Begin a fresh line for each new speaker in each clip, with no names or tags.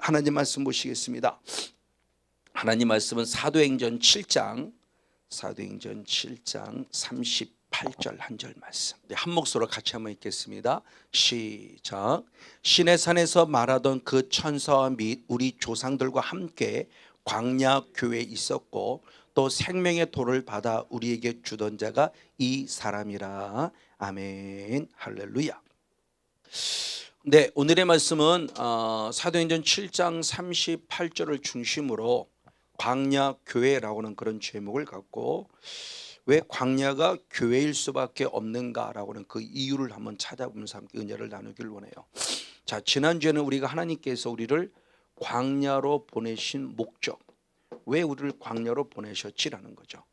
하나님 말씀 보시겠습니다. 하나님 말씀은 사도행전 7장 38절 한 절 말씀. 한 목소리로 같이 한번 읽겠습니다. 시작. 시내산에서 말하던 그 천사와 및 우리 조상들과 함께 광야 교회에 있었고 또 생명의 돌을 받아 우리에게 주던 자가 이 사람이라. 아멘. 할렐루야. 네, 오늘의 말씀은 사도행전 7장 38절을 중심으로 광야 교회라고 하는 그런 제목을 갖고, 왜 광야가 교회일 수밖에 없는가라고 하는 그 이유를 한번 찾아보면서 함께 은혜를 나누길 원해요. 자, 지난주에는 우리가 하나님께서 우리를 광야로 보내신 목적, 왜 우리를 광야로 보내셨지라는 거죠.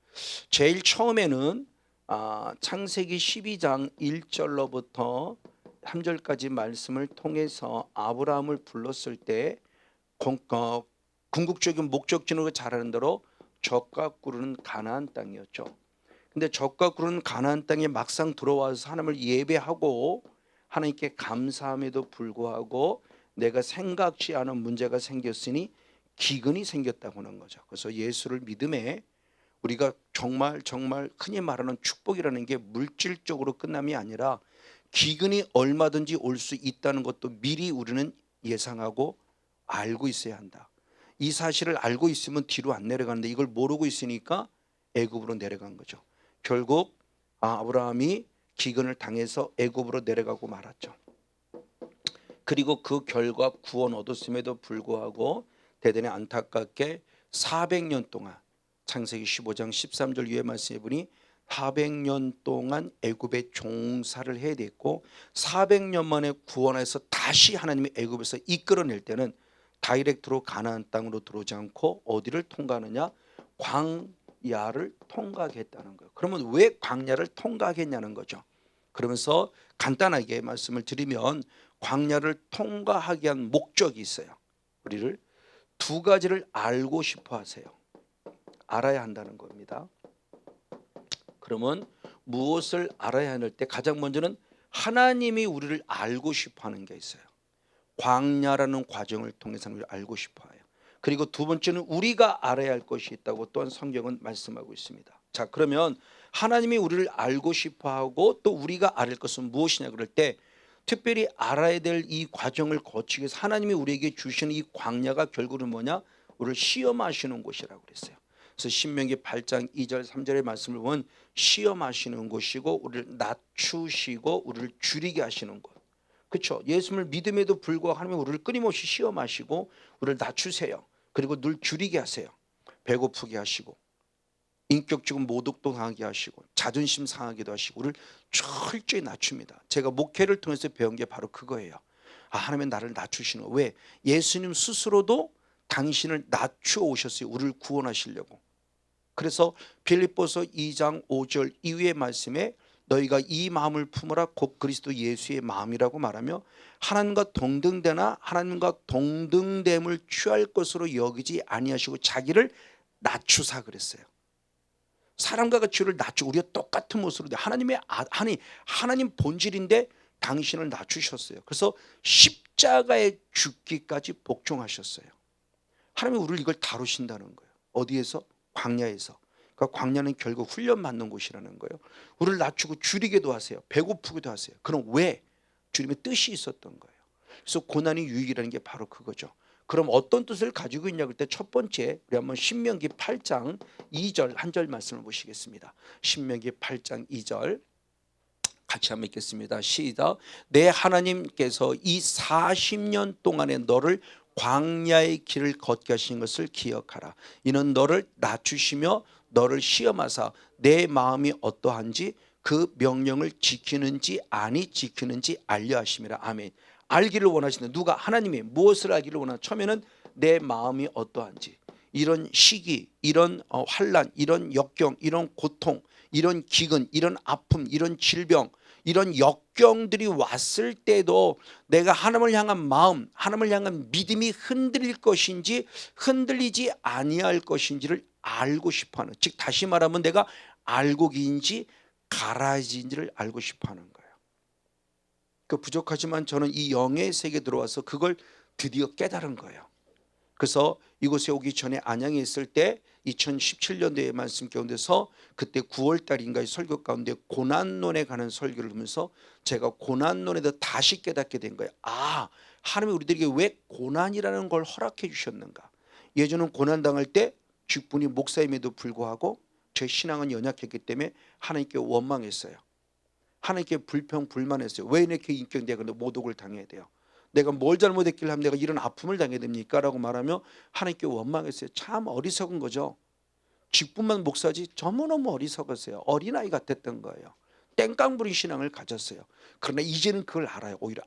제일 처음에는 창세기 12장 1절로부터 3절까지 말씀을 통해서 아브라함을 불렀을 때 궁극적인 목적지는 잘 아는 대로 젖과 꿀은 가나안 땅이었죠. 근데 젖과 꿀은 가나안 땅에 막상 들어와서 하나님을 예배하고 하나님께 감사함에도 불구하고 내가 생각지 않은 문제가 생겼으니 기근이 생겼다고 하는 거죠. 그래서 예수를 믿음에 우리가 정말 흔히 말하는 축복이라는 게 물질적으로 끝남이 아니라 기근이 얼마든지 올 수 있다는 것도 미리 우리는 예상하고 알고 있어야 한다. 이 사실을 알고 있으면 뒤로 안 내려가는데 이걸 모르고 있으니까 애굽으로 내려간 거죠. 결국 아브라함이 기근을 당해서 애굽으로 내려가고 말았죠. 그리고 그 결과 구원 얻었음에도 불구하고 대단히 안타깝게 400년 동안, 창세기 15장 13절 위에 말씀해 보니 400년 동안 애굽에 종사를 해야 됐고 400년 만에 구원해서 다시 하나님이 애굽에서 이끌어낼 때는 다이렉트로 가나안 땅으로 들어오지 않고 어디를 통과하느냐? 광야를 통과하게 했다는 거예요. 그러면 왜 광야를 통과하겠냐는 거죠. 그러면서 간단하게 말씀을 드리면 광야를 통과하게 한 목적이 있어요. 우리를 두 가지를 알고 싶어 하세요. 알아야 한다는 겁니다. 그러면 무엇을 알아야 할 때 가장 먼저는 하나님이 우리를 알고 싶어 하는 게 있어요. 광야라는 과정을 통해서 우리를 알고 싶어 해요. 그리고 두 번째는 우리가 알아야 할 것이 있다고 또한 성경은 말씀하고 있습니다. 자, 그러면 하나님이 우리를 알고 싶어 하고 또 우리가 알을 것은 무엇이냐 그럴 때 특별히 알아야 될 이 과정을 거치기 위해서 하나님이 우리에게 주시는 이 광야가 결국은 뭐냐? 우리를 시험하시는 곳이라고 그랬어요. 그래서 신명기 8장 2절 3절의 말씀을 보면 시험하시는 곳이고 우리를 낮추시고 우리를 줄이게 하시는 곳. 그렇죠. 예수님을 믿음에도 불구하고 하나님이 우리를 끊임없이 시험하시고 우리를 낮추세요. 그리고 늘 줄이게 하세요. 배고프게 하시고 인격적인 모독도 당하게 하시고 자존심 상하기도 하시고 우리를 철저히 낮춥니다. 제가 목회를 통해서 배운 게 바로 그거예요. 하나님은 나를 낮추시는 거. 왜? 예수님 스스로도 당신을 낮추어 오셨어요. 우리를 구원하시려고. 그래서 빌립보서 2장 5절 이후의 말씀에 너희가 이 마음을 품으라 곧 그리스도 예수의 마음이라고 말하며 하나님과 동등되나 하나님과 동등됨을 취할 것으로 여기지 아니하시고 자기를 낮추사 그랬어요. 사람과 같이 우리를 낮추고 우리가 똑같은 모습으로 하나님 본질인데 당신을 낮추셨어요. 그래서 십자가에 죽기까지 복종하셨어요. 하나님이 우리를 이걸 다루신다는 거예요. 어디에서? 광야에서. 그러니까 광야는 결국 훈련받는 곳이라는 거예요. 우리를 낮추고 줄이게도 하세요. 배고프기도 하세요. 그럼 왜? 주님의 뜻이 있었던 거예요. 그래서 고난이 유익이라는 게 바로 그거죠. 그럼 어떤 뜻을 가지고 있냐 그럴 때 첫 번째 우리 한번 신명기 8장 2절 한 절 말씀을 보시겠습니다. 신명기 8장 2절 같이 한번 읽겠습니다. 시작. 내 하나님께서 이 40년 동안에 너를 광야의 길을 걷게 하신 것을 기억하라. 이는 너를 낮추시며 너를 시험하사 내 마음이 어떠한지 그 명령을 지키는지 아니 지키는지 알려 하심이라. 아멘. 알기를 원하시는 누가? 하나님이. 무엇을 알기를 원하나? 처음에는 내 마음이 어떠한지, 이런 시기, 이런 환난, 이런 역경, 이런 고통, 이런 기근, 이런 아픔, 이런 질병, 이런 역경들이 왔을 때도 내가 하나님을 향한 마음, 하나님을 향한 믿음이 흔들릴 것인지 흔들리지 아니할 것인지를 알고 싶어하는, 즉 다시 말하면 내가 알곡인지 가라지인지를 알고 싶어하는 거예요. 그 부족하지만 저는 이 영의 세계에 들어와서 그걸 드디어 깨달은 거예요. 그래서 이곳에 오기 전에 안양에 있을 때 2017년도에 말씀 가운데서 그때 9월 달인가의 설교 가운데 고난론에 관한 설교를 하면서 제가 고난론에 대해 다시 깨닫게 된 거예요. 아, 하나님이 우리들에게 왜 고난이라는 걸 허락해 주셨는가. 예전은 고난당할 때 직분이 목사임에도 불구하고 제 신앙은 연약했기 때문에 하나님께 원망했어요. 하나님께 불평불만했어요. 왜 이렇게 인격내가 모독을 당해야 돼요. 내가 뭘 잘못했길래 하면 내가 이런 아픔을 당해야 됩니까? 라고 말하며 하나님께 원망했어요. 참 어리석은 거죠. 직분만 목사지 너무너무 어리석었어요. 어린아이 같았던 거예요. 땡깡 부린 신앙을 가졌어요. 그러나 이제는 그걸 알아요. 오히려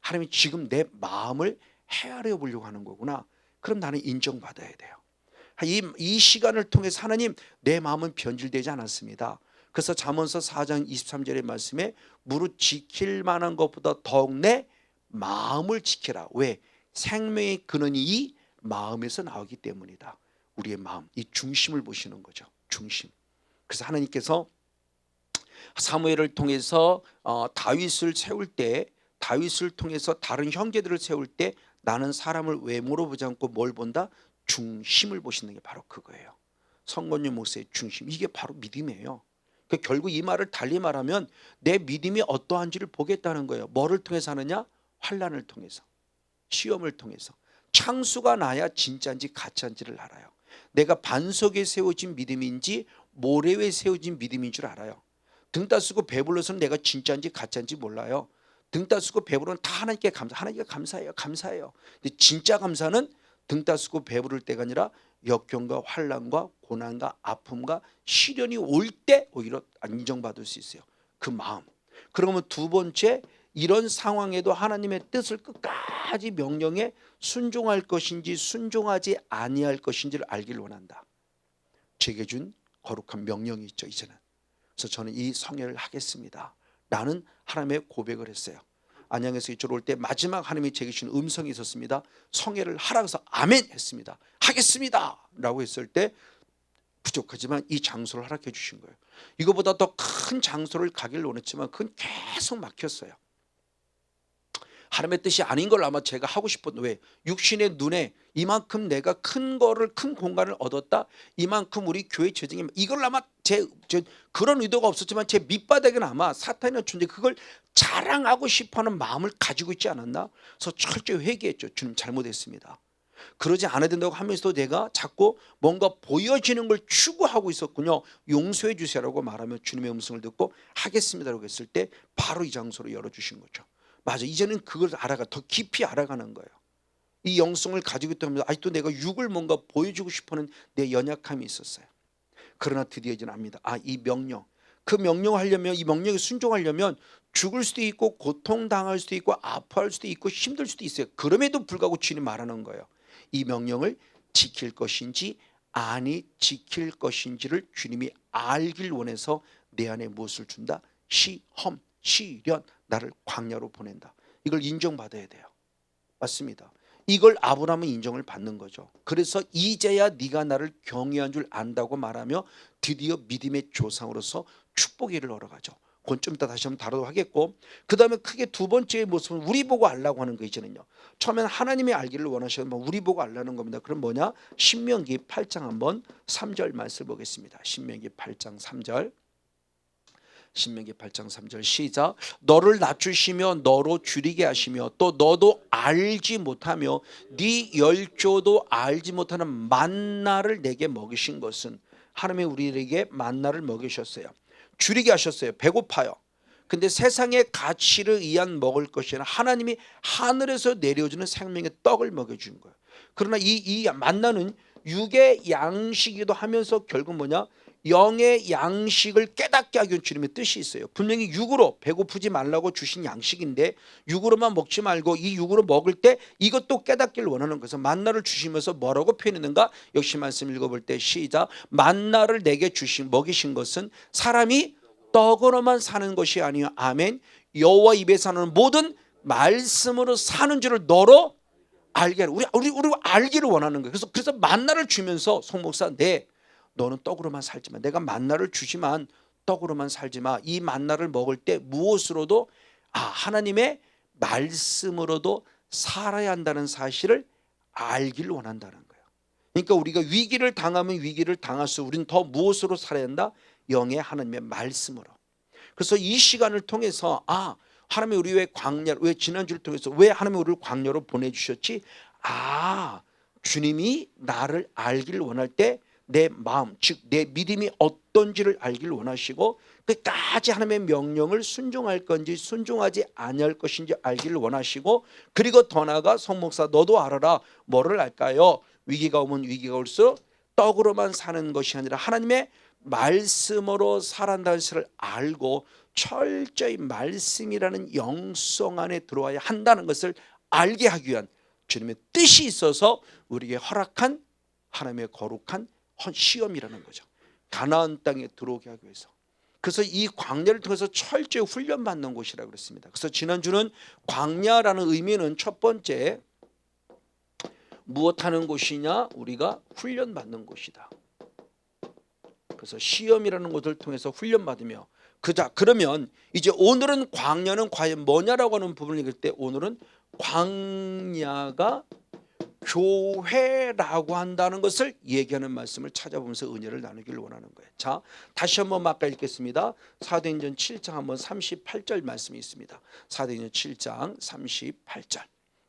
하나님이 지금 내 마음을 헤아려 보려고 하는 거구나. 그럼 나는 인정받아야 돼요. 이 시간을 통해서 하나님 내 마음은 변질되지 않았습니다. 그래서 잠언서 4장 23절의 말씀에 무릇 지킬 만한 것보다 더욱 내 마음을 지키라. 왜? 생명의 근원이 이 마음에서 나오기 때문이다. 우리의 마음, 이 중심을 보시는 거죠. 중심. 그래서 하나님께서 사무엘을 통해서 다윗을 세울 때, 다윗을 통해서 다른 형제들을 세울 때 나는 사람을 외모로 보지 않고 뭘 본다? 중심을 보시는 게 바로 그거예요. 성건유 목사의 중심, 이게 바로 믿음이에요. 결국 이 말을 달리 말하면 내 믿음이 어떠한지를 보겠다는 거예요. 뭐를 통해서 하느냐? 환난을 통해서, 시험을 통해서. 창수가 나야 진짜인지 가짜인지를 알아요. 내가 반석에 세워진 믿음인지 모래 위에 세워진 믿음인 줄 알아요. 등 따쓰고 배불러서는 내가 진짜인지 가짜인지 몰라요. 등 따쓰고 배부르면 다 하나님께 하나님께 감사해요. 감사해요. 근데 진짜 감사는 등 따쓰고 배부를 때가 아니라 역경과 환난과 고난과 아픔과 시련이 올 때 오히려 인정받을 수 있어요. 그 마음. 그러면 두 번째, 이런 상황에도 하나님의 뜻을 끝까지 명령에 순종할 것인지 순종하지 아니할 것인지를 알기를 원한다. 제게 준 거룩한 명령이 있죠. 이제는. 그래서 저는 이 성회를 하겠습니다 라는 하나님의 고백을 했어요. 안양에서 이쪽으로 올 때 마지막 하나님이 제게 주신 음성이 있었습니다. 성회를 하라 해서 아멘 했습니다. 하겠습니다 라고 했을 때 부족하지만 이 장소를 허락해 주신 거예요. 이거보다 더 큰 장소를 가기를 원했지만 그건 계속 막혔어요. 하나님의 뜻이 아닌 걸 아마 제가 하고 싶었는데, 왜? 육신의 눈에 이만큼 내가 큰 거를, 큰 공간을 얻었다, 이만큼 우리 교회 재정이, 이걸 아마 제 그런 의도가 없었지만 제 밑바닥에는 아마 사탄의 존재, 그걸 자랑하고 싶어하는 마음을 가지고 있지 않았나. 그래서 철저히 회개했죠. 주님 잘못했습니다. 그러지 않아야 된다고 하면서도 내가 자꾸 뭔가 보여지는 걸 추구하고 있었군요. 용서해 주세요라고 말하며 주님의 음성을 듣고 하겠습니다라고 했을 때 바로 이 장소를 열어주신 거죠. 맞아, 이제는 그걸 더 깊이 알아가는 거예요. 이 영성을 가지고 있다면 아직도 내가 육을 뭔가 보여주고 싶어하는 내 연약함이 있었어요. 그러나 드디어 이제 압니다. 이 명령, 그 명령을 하려면, 이 명령에 순종하려면 죽을 수도 있고 고통당할 수도 있고 아파할 수도 있고 힘들 수도 있어요. 그럼에도 불구하고 주님 말하는 거예요. 이 명령을 지킬 것인지 아니 지킬 것인지를 주님이 알길 원해서 내 안에 무엇을 준다? 시험, 시련, 나를 광야로 보낸다. 이걸 인정받아야 돼요. 맞습니다. 이걸 아브라함은 인정을 받는 거죠. 그래서 이제야 네가 나를 경외한 줄 안다고 말하며 드디어 믿음의 조상으로서 축복의 일을 얻어가죠. 그건 좀 이따 다시 한번 다루도록 하겠고, 그 다음에 크게 두 번째의 모습은 우리 보고 알라고 하는 거. 이제는요, 처음에는 하나님이 알기를 원하시는 우리 보고 알라는 겁니다. 그럼 뭐냐? 신명기 8장 한번 3절 말씀 보겠습니다. 신명기 8장 3절. 신명기 8장 3절 시작. 너를 낮추시며 너로 줄이게 하시며 또 너도 알지 못하며 네 열조도 알지 못하는 만나를 내게 먹이신 것은, 하나님이 우리에게 만나를 먹이셨어요. 줄이게 하셨어요. 배고파요. 근데 세상의 가치를 의한 먹을 것이 아니라 하나님이 하늘에서 내려주는 생명의 떡을 먹여준 거예요. 그러나 이 만나는 육의 양식이기도 하면서 결국 뭐냐? 영의 양식을 깨닫게 하기 위한 주님의 뜻이 있어요. 분명히 육으로 배고프지 말라고 주신 양식인데 육으로만 먹지 말고 이 육으로 먹을 때 이것도 깨닫기를 원하는 것은, 만나를 주시면서 뭐라고 표현했는가? 역시 말씀 읽어볼 때 시작. 만나를 내게 먹이신 것은 사람이 떡으로만 사는 것이 아니요 아멘, 여호와 입에서 나오는 모든 말씀으로 사는 줄을 너로 알게 하라. 우리 알기를 원하는 거예요. 그래서 만나를 주면서 송 목사, 너는 떡으로만 살지 마. 내가 만나를 주지만 떡으로만 살지 마. 이 만나를 먹을 때 무엇으로도 하나님의 말씀으로도 살아야 한다는 사실을 알기를 원한다는 거예요. 그러니까 우리가 위기를 당하면 위기를 당할수록 우리는 더 무엇으로 살아야 한다? 영의 하나님의 말씀으로. 그래서 이 시간을 통해서 하나님이 우리 왜 광야를, 왜 지난주를 통해서 왜 하나님이 우리를 광야로 보내주셨지? 주님이 나를 알기를 원할 때 내 마음, 즉 내 믿음이 어떤지를 알기를 원하시고 끝까지 하나님의 명령을 순종할 건지 순종하지 아니할 것인지 알기를 원하시고, 그리고 더 나아가 성목사 너도 알아라. 뭐를 알까요? 위기가 오면 위기가 올수록 떡으로만 사는 것이 아니라 하나님의 말씀으로 살아간다는 것을 알고 철저히 말씀이라는 영성 안에 들어와야 한다는 것을 알게 하기 위한 주님의 뜻이 있어서 우리에게 허락한 하나님의 거룩한 시험이라는 거죠. 가나안 땅에 들어오게 하기 위해서. 그래서 이 광야를 통해서 철저히 훈련받는 곳이라고 그랬습니다. 그래서 지난주는 광야라는 의미는 첫 번째 무엇하는 곳이냐? 우리가 훈련받는 곳이다. 그래서 시험이라는 것을 통해서 훈련받으며 그러면 이제 오늘은 광야는 과연 뭐냐라고 하는 부분을 읽을 때 오늘은 광야가 교회라고 한다는 것을 얘기하는 말씀을 찾아보면서 은혜를 나누기를 원하는 거예요. 자, 다시 한번 아까 읽겠습니다. 사도행전 7장 한번 38절 말씀이 있습니다. 사도행전 7장 38절.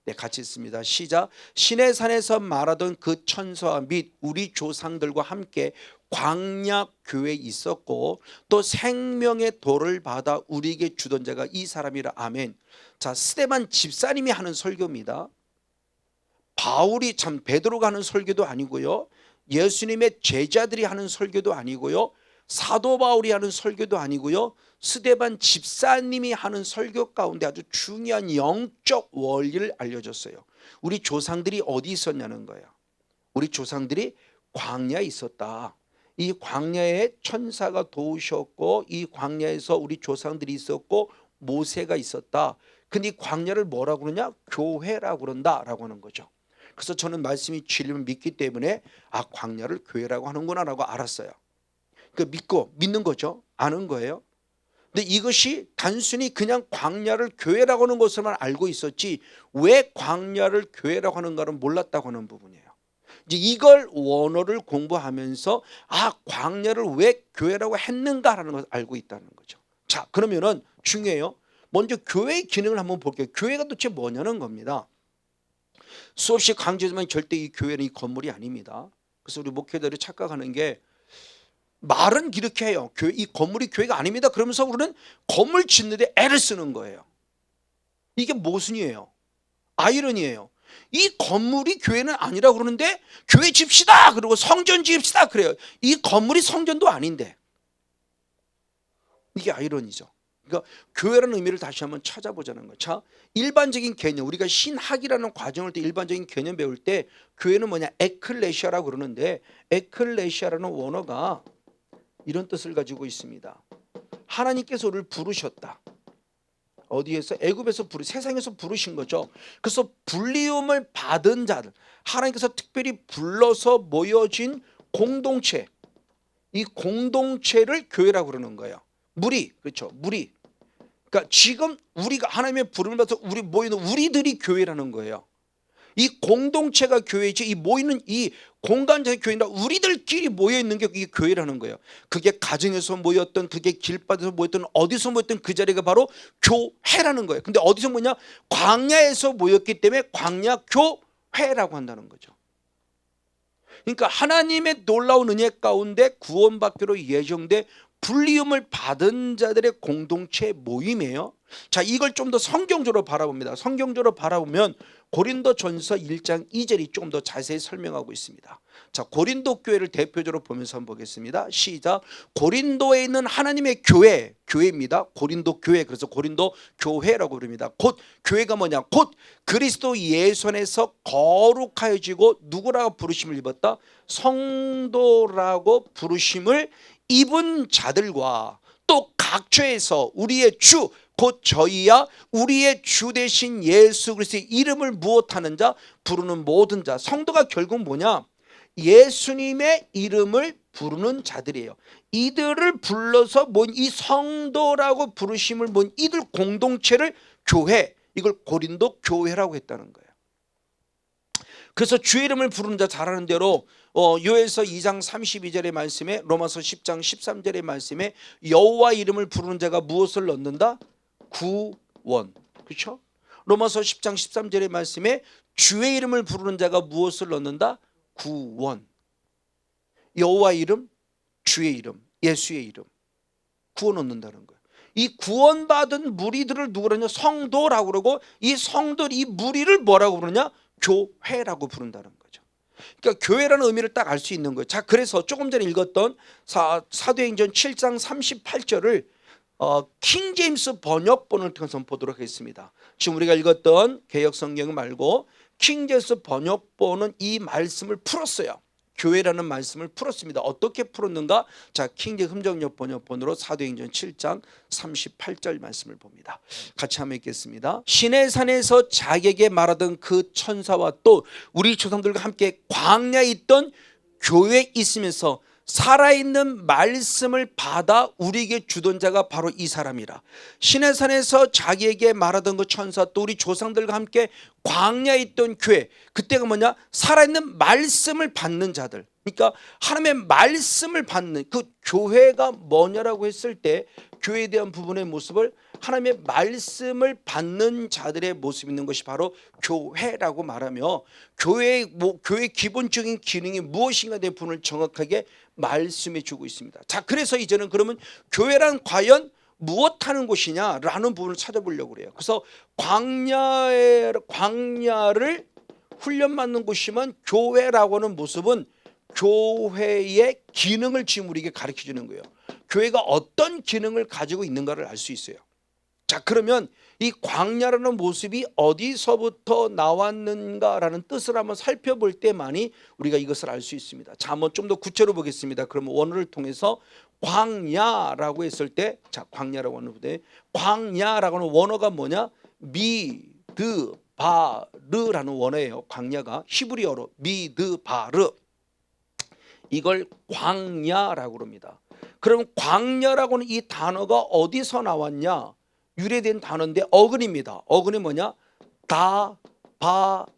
네, 같이 있습니다. 시작. 신의 산에서 말하던 그 천사와 및 우리 조상들과 함께 광야 교회에 있었고 또 생명의 도를 받아 우리에게 주던 자가 이 사람이라. 아멘. 자, 스데반 집사님이 하는 설교입니다. 바울이 참 베드로가 하는 설교도 아니고요, 예수님의 제자들이 하는 설교도 아니고요, 사도 바울이 하는 설교도 아니고요, 스데반 집사님이 하는 설교 가운데 아주 중요한 영적 원리를 알려줬어요. 우리 조상들이 어디 있었냐는 거예요. 우리 조상들이 광야에 있었다. 이 광야에 천사가 도우셨고 이 광야에서 우리 조상들이 있었고 모세가 있었다. 근데 이 광야를 뭐라고 그러냐? 교회라고 그런다라고 하는 거죠. 그래서 저는 말씀이 진리를 믿기 때문에 광야를 교회라고 하는구나 라고 알았어요. 믿고 믿는 거죠. 아는 거예요. 근데 이것이 단순히 그냥 광야를 교회라고 하는 것을만 알고 있었지 왜 광야를 교회라고 하는가를 몰랐다고 하는 부분이에요. 이제 이걸 원어를 공부하면서 광야를 왜 교회라고 했는가라는 것을 알고 있다는 거죠. 자, 그러면은 중요해요. 먼저 교회의 기능을 한번 볼게요. 교회가 도대체 뭐냐는 겁니다. 수없이 강조하지만 절대 이 교회는 이 건물이 아닙니다. 그래서 우리 목회자들이 착각하는 게 말은 이렇게 해요. 이 건물이 교회가 아닙니다. 그러면서 우리는 건물 짓는데 애를 쓰는 거예요. 이게 모순이에요. 아이러니예요. 이 건물이 교회는 아니라고 그러는데 교회 집시다 그러고 성전 지읍시다 그래요. 이 건물이 성전도 아닌데. 이게 아이러니죠. 그러니까 교회라는 의미를 다시 한번 찾아보자는 거예요. 자, 일반적인 개념, 우리가 신학이라는 과정을 때 일반적인 개념 배울 때 교회는 뭐냐? 에클레시아라고 그러는데 에클레시아라는 원어가 이런 뜻을 가지고 있습니다. 하나님께서 우리를 부르셨다. 어디에서? 애굽에서 세상에서 부르신 거죠. 그래서 불리움을 받은 자들, 하나님께서 특별히 불러서 모여진 공동체, 이 공동체를 교회라고 그러는 거예요. 무리, 그렇죠. 무리. 그러니까 지금 우리가 하나님의 부름을 받아서 우리 모이는 우리들이 교회라는 거예요. 이 공동체가 교회이지 이 모이는 이 공간 자체가 교회라 우리들끼리 모여 있는 게 이게 교회라는 거예요. 그게 가정에서 모였던, 그게 길바닥에서 모였던, 어디서 모였던 그 자리가 바로 교회라는 거예요. 근데 어디서 모였냐? 광야에서 모였기 때문에 광야 교회라고 한다는 거죠. 그러니까 하나님의 놀라운 은혜 가운데 구원받기로 예정돼 불리움을 받은 자들의 공동체 모임이에요. 자, 이걸 좀 더 성경적으로 바라봅니다. 성경적으로 바라보면 고린도전서 1장 2절이 조금 더 자세히 설명하고 있습니다. 자, 고린도 교회를 대표적으로 보면서 한번 보겠습니다. 시작. 고린도에 있는 하나님의 교회입니다. 고린도 교회, 그래서 고린도 교회라고 부릅니다. 곧 교회가 뭐냐? 곧 그리스도 예수 안에서 거룩하여지고 누구라고 부르심을 입었다? 성도라고 부르심을 입은 자들과 또 각처에서 우리의 주 곧 저희야 우리의 주 되신 예수 그리스도의 이름을 무엇하는 자? 부르는 모든 자. 성도가 결국 뭐냐? 예수님의 이름을 부르는 자들이에요. 이들을 불러서 뭔 이 성도라고 부르심을 뭔 이들 공동체를 교회, 이걸 고린도 교회라고 했다는 거예요. 그래서 주의 이름을 부르는 자 잘하는 대로 요에서 2장 32절의 말씀에 로마서 10장 13절의 말씀에 여호와 이름을 부르는 자가 무엇을 얻는다? 구원. 그렇죠? 로마서 10장 13절의 말씀에 주의 이름을 부르는 자가 무엇을 얻는다? 구원. 여호와 이름, 주의 이름, 예수의 이름. 구원 얻는다는 거예요. 이 구원받은 무리들을 누구라냐? 성도라고 그러고, 이 성도, 이 무리를 뭐라고 부르냐? 교회라고 부른다는 거죠. 그러니까 교회라는 의미를 딱 알 수 있는 거예요. 자, 그래서 조금 전에 읽었던 사도행전 7장 38절을 킹 제임스 번역본을 통해서 보도록 하겠습니다. 지금 우리가 읽었던 개역 성경 말고 킹 제임스 번역본은 이 말씀을 풀었어요. 교회라는 말씀을 풀었습니다. 어떻게 풀었는가? 자, 킹제임스 흥정역 번역본으로 사도행전 7장 38절 말씀을 봅니다. 같이 한번 읽겠습니다. 시내산에서 자기에게 말하던 그 천사와 또 우리 조상들과 함께 광야에 있던 교회에 있으면서 살아있는 말씀을 받아 우리에게 주던 자가 바로 이 사람이라. 시내산에서 자기에게 말하던 그 천사 또 우리 조상들과 함께 광야에 있던 교회, 그때가 뭐냐? 살아있는 말씀을 받는 자들. 그러니까 하나님의 말씀을 받는 그 교회가 뭐냐라고 했을 때 교회에 대한 부분의 모습을 하나님의 말씀을 받는 자들의 모습이 있는 것이 바로 교회라고 말하며, 교회의 기본적인 기능이 무엇인가 된 부분을 정확하게 말씀해 주고 있습니다. 자, 그래서 이제는 그러면 교회란 과연 무엇하는 곳이냐라는 부분을 찾아보려고 그래요. 그래서 광야를 훈련받는 곳이면 교회라고 하는 모습은 교회의 기능을 지금 우리에게 가르쳐 주는 거예요. 교회가 어떤 기능을 가지고 있는가를 알 수 있어요. 자, 그러면 이 광야라는 모습이 어디서부터 나왔는가라는 뜻을 한번 살펴볼 때만이 우리가 이것을 알 수 있습니다. 자, 한번 좀 더 구체로 보겠습니다. 그러면 원어를 통해서 광야라고 했을 때, 자, 광야라고 하는 부분에 광야라고 하는 원어가 뭐냐? 미드바르라는 원어예요. 광야가 히브리어로 미드바르, 이걸 광야라고 합니다. 그럼 광야라고 하는 이 단어가 어디서 나왔냐? 유래된 단어인데 어근입니다. 어근이 뭐냐? 다바르라는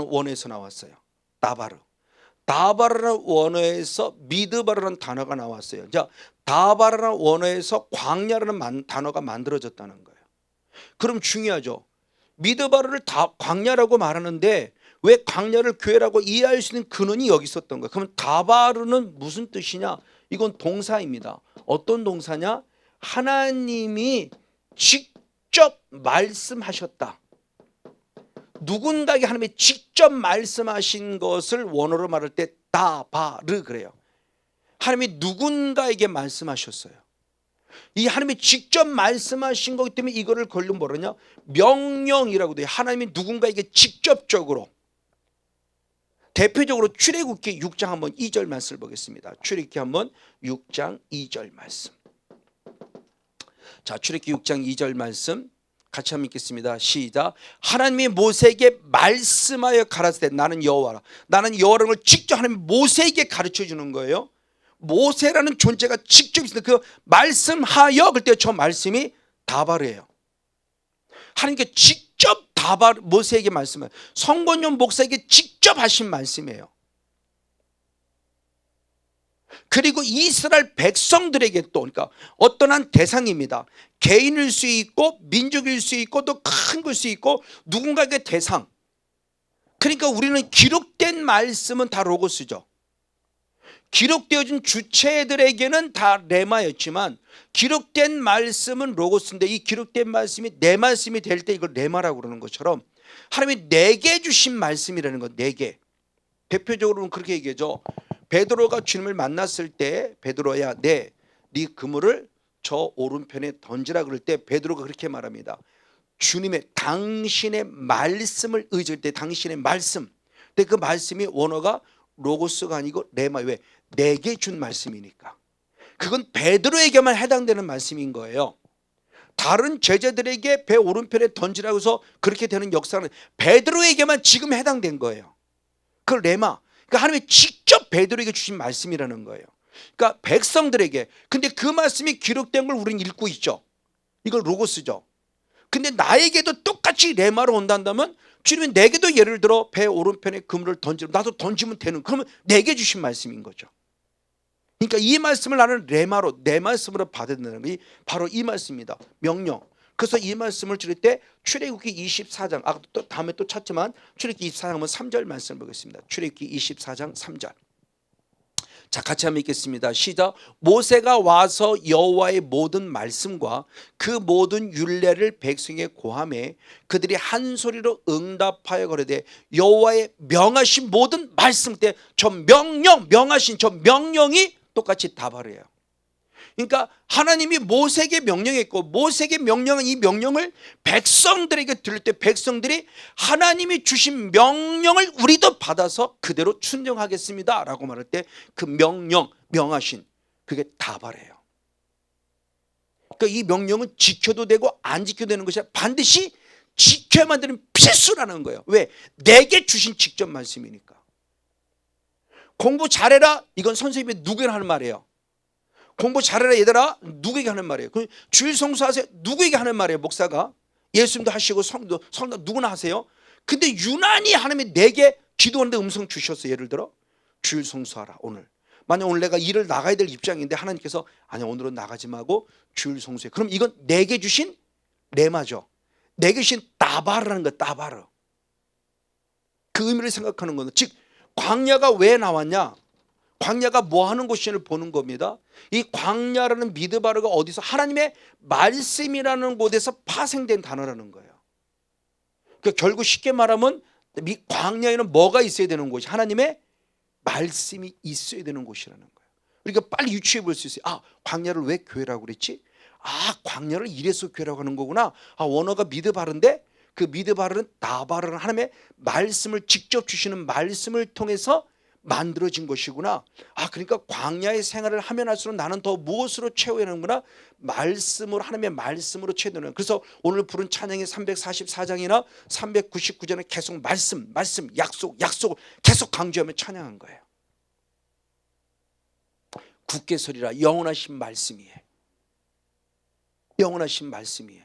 원어에서 나왔어요. 다바르라는 원어에서 미드바르라는 단어가 나왔어요. 자, 다바르라는 원어에서 광야라는 단어가 만들어졌다는 거예요. 그럼 중요하죠. 미드바르를 광야라고 말하는데 왜 광야를 교회라고 이해할 수 있는 근원이 여기 있었던 거예요. 그럼 다바르는 무슨 뜻이냐? 이건 동사입니다. 어떤 동사냐? 하나님이 직접 말씀하셨다. 누군가에게 하나님이 직접 말씀하신 것을 원어로 말할 때 다바르 그래요. 하나님이 누군가에게 말씀하셨어요. 이 하나님이 직접 말씀하신 거기 때문에 이거를 걸로 뭐라냐? 명령이라고 돼요. 하나님이 누군가에게 직접적으로. 대표적으로 출애굽기 6장 한번 2절 말씀을 보겠습니다. 출애굽기 한번 6장 2절 말씀. 자, 출애굽기 6장 2절 말씀 같이 한번 읽겠습니다. 시작. 하나님이 모세에게 말씀하여 가라사대 나는 여호와라. 나는 여호와라는 걸 직접 하나님이 모세에게 가르쳐 주는 거예요. 모세라는 존재가 직접 있습니다. 그 말씀하여 그때 저 말씀이 다바르예요. 하나님께 직접 모세에게 말씀해요. 성권용 목사에게 직접 하신 말씀이에요. 그리고 이스라엘 백성들에게 또, 그러니까 어떤 한 대상입니다. 개인일 수 있고 민족일 수 있고 또 큰 걸 수 있고 누군가에게 대상. 그러니까 우리는 기록된 말씀은 다 로고스죠. 기록되어진 주체들에게는 다 레마였지만 기록된 말씀은 로고스인데, 이 기록된 말씀이 내 말씀이 될 때 이걸 레마라고 그러는 것처럼 하나님이 내게 주신 말씀이라는 것. 내게. 대표적으로는 그렇게 얘기하죠. 베드로가 주님을 만났을 때 베드로야 네 그물을 저 오른편에 던지라 그럴 때 베드로가 그렇게 말합니다. 주님의 당신의 말씀을 의지할 때 당신의 말씀. 근데 그 말씀이 원어가 로고스가 아니고 레마. 왜? 내게 준 말씀이니까. 그건 베드로에게만 해당되는 말씀인 거예요. 다른 제자들에게 배 오른편에 던지라고 해서 그렇게 되는 역사는 베드로에게만 지금 해당된 거예요. 그 레마. 그러니까 하나님이 직접 베드로에게 주신 말씀이라는 거예요. 그러니까 백성들에게. 근데 그 말씀이 기록된 걸 우리는 읽고 있죠. 이걸 로고스죠. 근데 나에게도 똑같이 레마로 온다면 주님이 내게도 예를 들어 배 오른편에 그물을 던지면 나도 던지면 되는, 그러면 내게 주신 말씀인 거죠. 그러니까 이 말씀을 나는 레마로, 내 말씀으로 받아들이는 것이 바로 이 말씀입니다. 명령. 그래서 이 말씀을 드릴 때 출애굽기 24장, 또 다음에 또 찾지만 출애굽기 24장 3절 말씀을 보겠습니다. 출애굽기 24장 3절. 자, 같이 한번 읽겠습니다. 시작. 모세가 와서 여호와의 모든 말씀과 그 모든 율례를 백성에게 고하매 그들이 한 소리로 응답하여 거르되 여호와의 명하신 모든 말씀 때 저 명하신 저 명령이 똑같이 답하래요. 그러니까 하나님이 모세에게 명령했고 모세에게 명령한 이 명령을 백성들에게 들을 때 백성들이 하나님이 주신 명령을 우리도 받아서 그대로 순종하겠습니다 라고 말할 때 그 명령, 명하신, 그게 답하래요. 그러니까 이 명령은 지켜도 되고 안 지켜도 되는 것이 아니라 반드시 지켜야만 되는 필수라는 거예요. 왜? 내게 주신 직접 말씀이니까. 공부 잘해라, 이건 선생님이 누구에게 하는 말이에요. 공부 잘해라 얘들아, 누구에게 하는 말이에요. 주일 성수하세요, 누구에게 하는 말이에요. 목사가, 예수님도 하시고 성도 누구나 하세요. 근데 유난히 하나님이 내게 기도하는데 음성 주셨어요. 예를 들어 주일 성수하라. 오늘 만약 오늘 내가 일을 나가야 될 입장인데 하나님께서 아니 오늘은 나가지 말고 주일 성수해. 그럼 이건 내게 주신 레마죠. 내게 주신 따바르라는 거예요. 따바르. 그 의미를 생각하는 거는, 즉 광야가 왜 나왔냐, 광야가 뭐 하는 곳인지를 보는 겁니다. 이 광야라는 미드바르가 어디서, 하나님의 말씀이라는 곳에서 파생된 단어라는 거예요. 그러니까 결국 쉽게 말하면 이 광야에는 뭐가 있어야 되는 곳이, 하나님의 말씀이 있어야 되는 곳이라는 거예요. 그러니까 빨리 유추해 볼 수 있어요. 아, 광야를 왜 교회라고 그랬지? 아, 광야를 이래서 교회라고 하는 거구나. 아, 원어가 미드바르인데 그 미드바르는 나바르는 하나님의 말씀을 직접 주시는 말씀을 통해서 만들어진 것이구나. 아, 그러니까 광야의 생활을 하면 할수록 나는 더 무엇으로 채워야 하는구나? 말씀으로, 하나님의 말씀으로 채우는. 그래서 오늘 부른 찬양의 344장이나 399장은 계속 말씀, 약속을 계속 강조하며 찬양한 거예요. 굳게 서리라, 영원하신 말씀이에요. 영원하신 말씀이에요.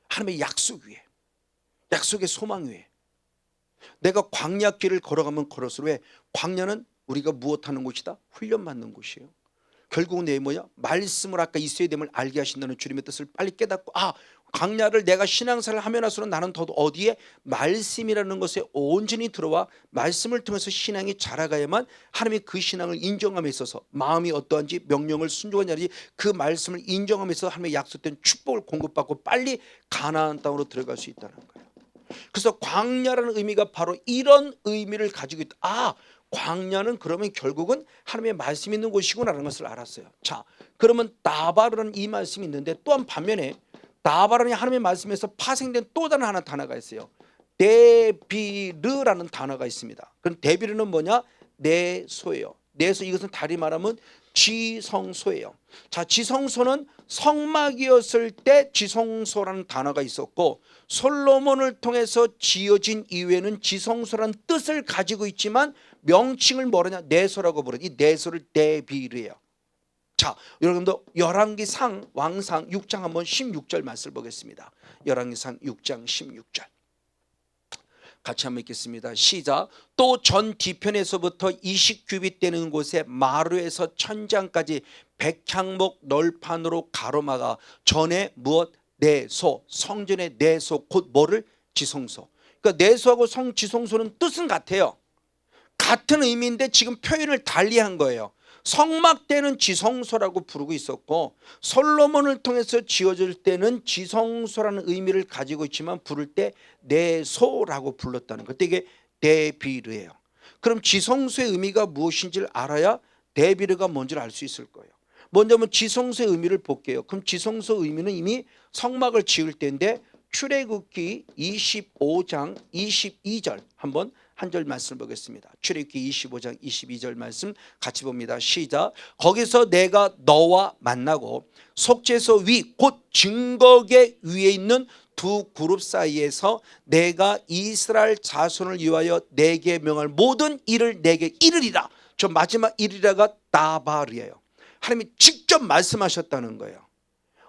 하나님의 약속 위에, 약속의 소망 위에. 내가 광야길을 걸어가면 걸을수록, 왜? 광야는 우리가 무엇하는 곳이다? 훈련받는 곳이에요. 결국은 내 뭐냐? 말씀을 아까 있어야 됨을 알게 하신다는 주님의 뜻을 빨리 깨닫고, 아, 광야를 내가 신앙생활을 하면 할수록 나는 더 어디에? 말씀이라는 것에 온전히 들어와 말씀을 통해서 신앙이 자라가야만 하나님이 그 신앙을 인정함에 있어서 마음이 어떠한지, 명령을 순종하는지 그 말씀을 인정함에 있어서 하나님의 약속된 축복을 공급받고 빨리 가나안 땅으로 들어갈 수 있다는 거예요. 그래서 광야라는 의미가 바로 이런 의미를 가지고 있다. 아, 광야는 그러면 결국은 하나님의 말씀이 있는 곳이구나라는 것을 알았어요. 자, 그러면 나바르라는 이 말씀이 있는데, 또한 반면에 나바르는 하나님의 말씀에서 파생된 또 다른 하나 단어가 있어요. 데비르라는 단어가 있습니다. 그럼 데비르는 뭐냐? 내소예요. 내소, 이것은 다리 말하면 지성소예요. 자, 지성소는 성막이었을 때 지성소라는 단어가 있었고, 솔로몬을 통해서 지어진 이후에는 지성소라는 뜻을 가지고 있지만 명칭을 뭐라냐? 내소라고 부르죠. 이 내소를 데비르예요. 자, 여러분도 열왕기상 왕상 6장 한번 16절 말씀을 보겠습니다. 열왕기상 6장 16절. 같이 한번 읽겠습니다. 시작. 또 전 뒤편에서부터 20규빗 되는 곳에 마루에서 천장까지 백향목 널판으로 가로막아 전에 무엇? 내소, 성전의 내소, 곧 뭐를? 지성소. 그러니까 내소하고 지성소는 뜻은 같아요. 같은 의미인데 지금 표현을 달리한 거예요. 성막 때는 지성소라고 부르고 있었고, 솔로몬을 통해서 지어질 때는 지성소라는 의미를 가지고 있지만 부를 때 내소라고 불렀다는 것. 이게 데비르예요. 그럼 지성소의 의미가 무엇인지를 알아야 데비르가 뭔지를 알 수 있을 거예요. 먼저 한번 지성소의 의미를 볼게요. 그럼 지성소 의미는 이미 성막을 지을 때인데, 출애굽기 25장 22절 한번 한 절 말씀을 보겠습니다. 출애굽기 25장 22절 말씀 같이 봅니다. 시작. 거기서 내가 너와 만나고 속죄소 위 곧 증거계 위에 있는 두 그룹 사이에서 내가 이스라엘 자손을 위하여 내게 명할 모든 일을 내게 이르리라. 저 마지막 이르리라가 나바르예요. 하나님이 직접 말씀하셨다는 거예요.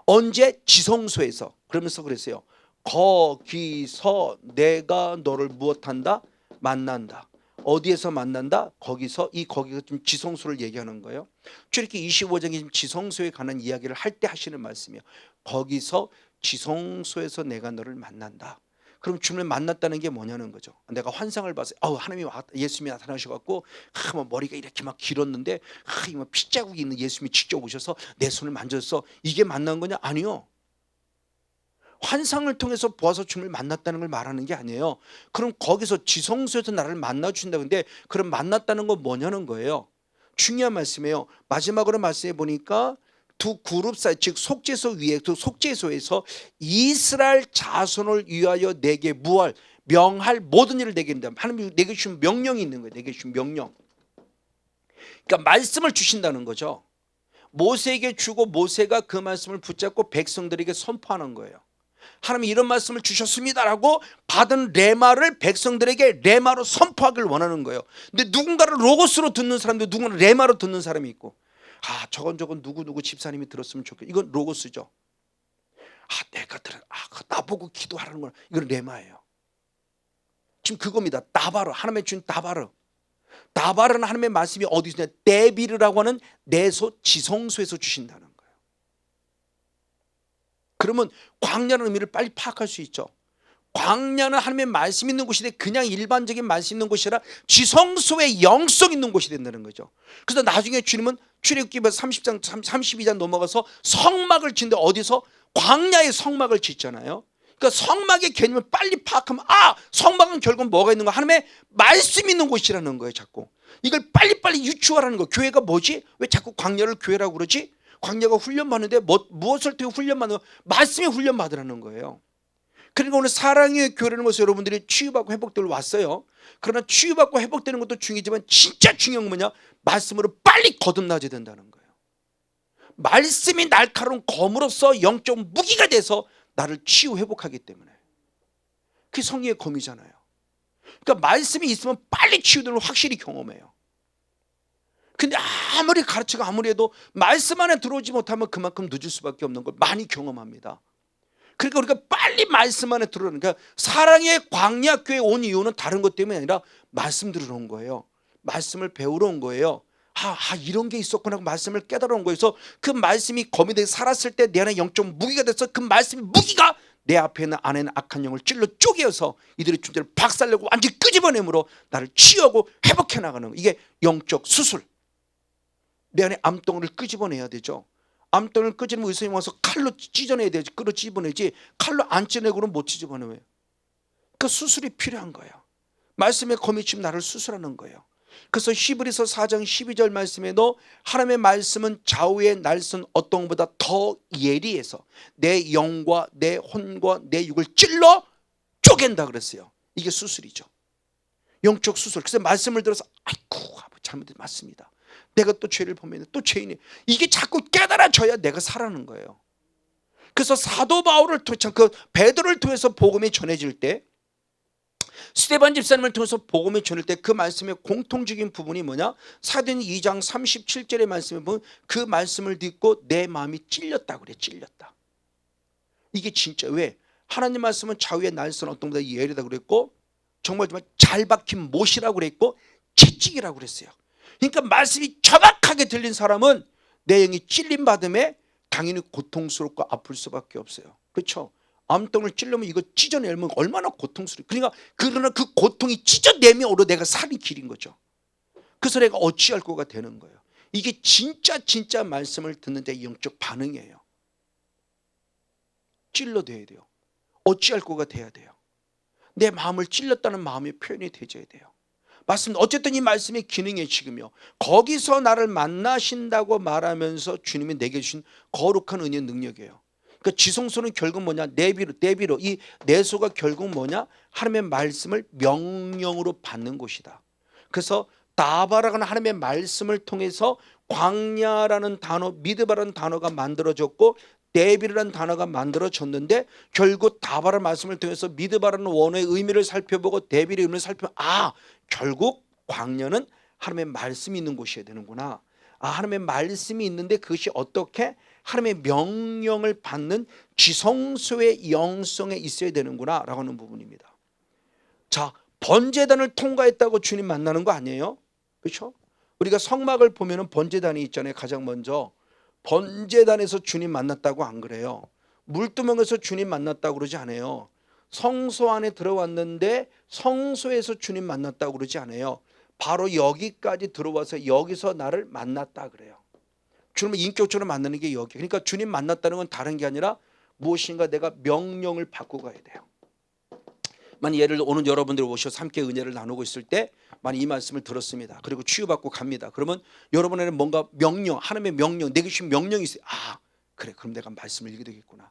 언제? 지성소에서. 그러면서 그랬어요. 거기서 내가 너를 무엇한다? 만난다. 어디에서 만난다? 거기서. 이 거기가 좀 지성소를 얘기하는 거예요. 출애굽기 25장에 지금 지성소에 관한 이야기를 할 때 하시는 말씀이에요. 거기서 지성소에서 내가 너를 만난다. 그럼 주님을 만났다는 게 뭐냐는 거죠. 내가 환상을 봐서 하나님이 예수님이 나타나셔갖고 뭐 머리가 이렇게 막 길었는데 막 피자국이 있는 예수님이 직접 오셔서 내 손을 만졌어. 이게 만난 거냐? 아니요. 환상을 통해서 보아서 주님을 만났다는 걸 말하는 게 아니에요. 그럼 거기서 지성소에서 나를 만나 주신다. 근데 그럼 만났다는 건 뭐냐는 거예요. 중요한 말씀이에요. 마지막으로 말씀해 보니까 두 그룹 사이, 즉 속죄소 위에, 그 속죄소에서 이스라엘 자손을 위하여 내게 무할 명할 모든 일을 내게 한다. 하나님이 내게 주신 명령이 있는 거예요. 내게 주신 명령. 그러니까 말씀을 주신다는 거죠. 모세에게 주고 모세가 그 말씀을 붙잡고 백성들에게 선포하는 거예요. 하나님이 이런 말씀을 주셨습니다라고 받은 레마를 백성들에게 레마로 선포하길 원하는 거예요. 근데 누군가를 로고스로 듣는 사람도 누군가를 레마로 듣는 사람이 있고, 저건 누구 집사님이 들었으면 좋겠다. 이건 로고스죠. 내가 들은 나보고 기도하라는 건 이건 레마예요. 지금 그겁니다. 다바르, 하나님의 준 다바르. 다바르는 하나님의 말씀이 어디서 있냐? 데비르라고 하는 내소 지성소에서 주신다는 거예요. 그러면 광야라는 의미를 빨리 파악할 수 있죠. 광야는 하나님의 말씀 있는 곳이 돼 그냥 일반적인 말씀 있는 곳이 아니라 지성소의 영성 있는 곳이 된다는 거죠. 그래서 나중에 주님은 출애굽기 30장 32장 넘어가서 성막을 짓는데 어디서? 광야의 성막을 짓잖아요. 그러니까 성막의 개념을 빨리 파악하면 성막은 결국 뭐가 있는 거야? 하나님의 말씀 있는 곳이라는 거예요. 자꾸 이걸 빨리빨리 유추하라는 거예요. 교회가 뭐지? 왜 자꾸 광야를 교회라고 그러지? 광야가 훈련받는데 무엇을 통해 훈련받는 거예요? 말씀에 훈련받으라는 거예요. 그러니까 오늘 사랑의 교회라는 것을 여러분들이 치유받고 회복되러 왔어요. 그러나 치유받고 회복되는 것도 중요하지만 진짜 중요한 건 뭐냐? 말씀으로 빨리 거듭나야 된다는 거예요. 말씀이 날카로운 검으로서 영적 무기가 돼서 나를 치유 회복하기 때문에 그게 성령의 검이잖아요. 그러니까 말씀이 있으면 빨리 치유되는 걸 확실히 경험해요. 근데 아무리 가르치고 아무리 해도 말씀 안에 들어오지 못하면 그만큼 늦을 수밖에 없는 걸 많이 경험합니다. 그러니까 우리가 빨리 말씀 안에 들어오는, 그러니까 사랑의 광야 교회에 온 이유는 다른 것 때문이 아니라 말씀 들으러 온 거예요. 말씀을 배우러 온 거예요. 이런 게 있었구나 하고 말씀을 깨달아 온 거예요. 그래서 그 말씀이 검이 되어 살았을 때 내 안에 영적 무기가 돼서 그 말씀이 무기가 내 앞에 있는 안에 있는 악한 영을 찔러 쪼개어서 이들의 존재를 박살내고 완전히 끄집어내므로 나를 치유하고 회복해 나가는 거예요. 이게 영적 수술. 내 안에 암덩어리를 끄집어내야 되죠. 암덩어리를 끄집어내면 의사님 와서 칼로 찢어내야 되지. 끌어 찝어내지 칼로 안 찢어내고는 못 찢어내요. 그 수술이 필요한 거예요. 말씀의 검이 지금 나를 수술하는 거예요. 그래서 히브리서 4장 12절 말씀에도 하나님의 말씀은 좌우의 날선 어떤 것보다 더 예리해서 내 영과 내 혼과 내 육을 찔러 쪼갠다 그랬어요. 이게 수술이죠. 영적 수술. 그래서 말씀을 들어서 잘못된 맞습니다. 내가 또 죄를 범했네. 또 죄인이. 이게 자꾸 깨달아져야 내가 살아는 거예요. 그래서 사도 바울을 통해서 그 베드로를 통해서 복음이 전해질 때 스데반 집사님을 통해서 복음이 전할 때 그 말씀의 공통적인 부분이 뭐냐? 사도행 2장 37절의 말씀에 보면 그 말씀을 듣고 내 마음이 찔렸다 그래. 찔렸다. 이게 진짜 왜? 하나님 말씀은 좌우의 날선 어떤 것보다 예리하다 그랬고 정말 잘 박힌 못이라고 그랬고 채찍이라고 그랬어요. 그러니까 말씀이 정확하게 들린 사람은 내 영이 찔림 받음에 당연히 고통스럽고 아플 수밖에 없어요. 그렇죠? 암덩을 찔르면 이거 찢어내면 얼마나 고통스러워. 그러나 그 고통이 찢어내면으로 내가 사는 길인 거죠. 그래서 내가 어찌할 거가 되는 거예요. 이게 진짜 말씀을 듣는 자의 영적 반응이에요. 찔러대야 돼요. 어찌할 거가 돼야 돼요. 내 마음을 찔렸다는 마음의 표현이 되져야 돼요. 맞습니다. 어쨌든 이 말씀의 기능이 지금요. 거기서 나를 만나신다고 말하면서 주님이 내게 주신 거룩한 은혜의 능력이에요. 그러니까 지성소는 결국 뭐냐? 내비로 이 내소가 결국 뭐냐? 하나님의 말씀을 명령으로 받는 곳이다. 그래서 다바라는 하나님의 말씀을 통해서 광야라는 단어, 미드바라는 단어가 만들어졌고 데비르라는 단어가 만들어졌는데 결국 다바라 말씀을 통해서 미드바라는 원어의 의미를 살펴보고 데비르의 의미를 살펴보면 결국 광야는 하나님의 말씀이 있는 곳이어야 되는구나. 하나님의 말씀이 있는데 그것이 어떻게 하나님의 명령을 받는 지성소의 영성에 있어야 되는구나 라고 하는 부분입니다. 자, 번제단을 통과했다고 주님 만나는 거 아니에요? 그렇죠? 우리가 성막을 보면은 번제단이 있잖아요. 가장 먼저 번제단에서 주님 만났다고 안 그래요. 물두멍에서 주님 만났다고 그러지 않아요. 성소 안에 들어왔는데 성소에서 주님 만났다고 그러지 않아요. 바로 여기까지 들어와서 여기서 나를 만났다 그래요. 주님을 인격적으로 만나는 게 여기. 그러니까 주님 만났다는 건 다른 게 아니라 무엇인가 내가 명령을 받고 가야 돼요. 만약 예를 들어 오늘 여러분들이 오셔서 함께 은혜를 나누고 있을 때 만약 이 말씀을 들었습니다. 그리고 치유받고 갑니다. 그러면 여러분에게는 뭔가 명령, 하나님의 명령, 내게 주신 명령이 있어요. 그래, 그럼 내가 말씀을 읽게 되겠구나.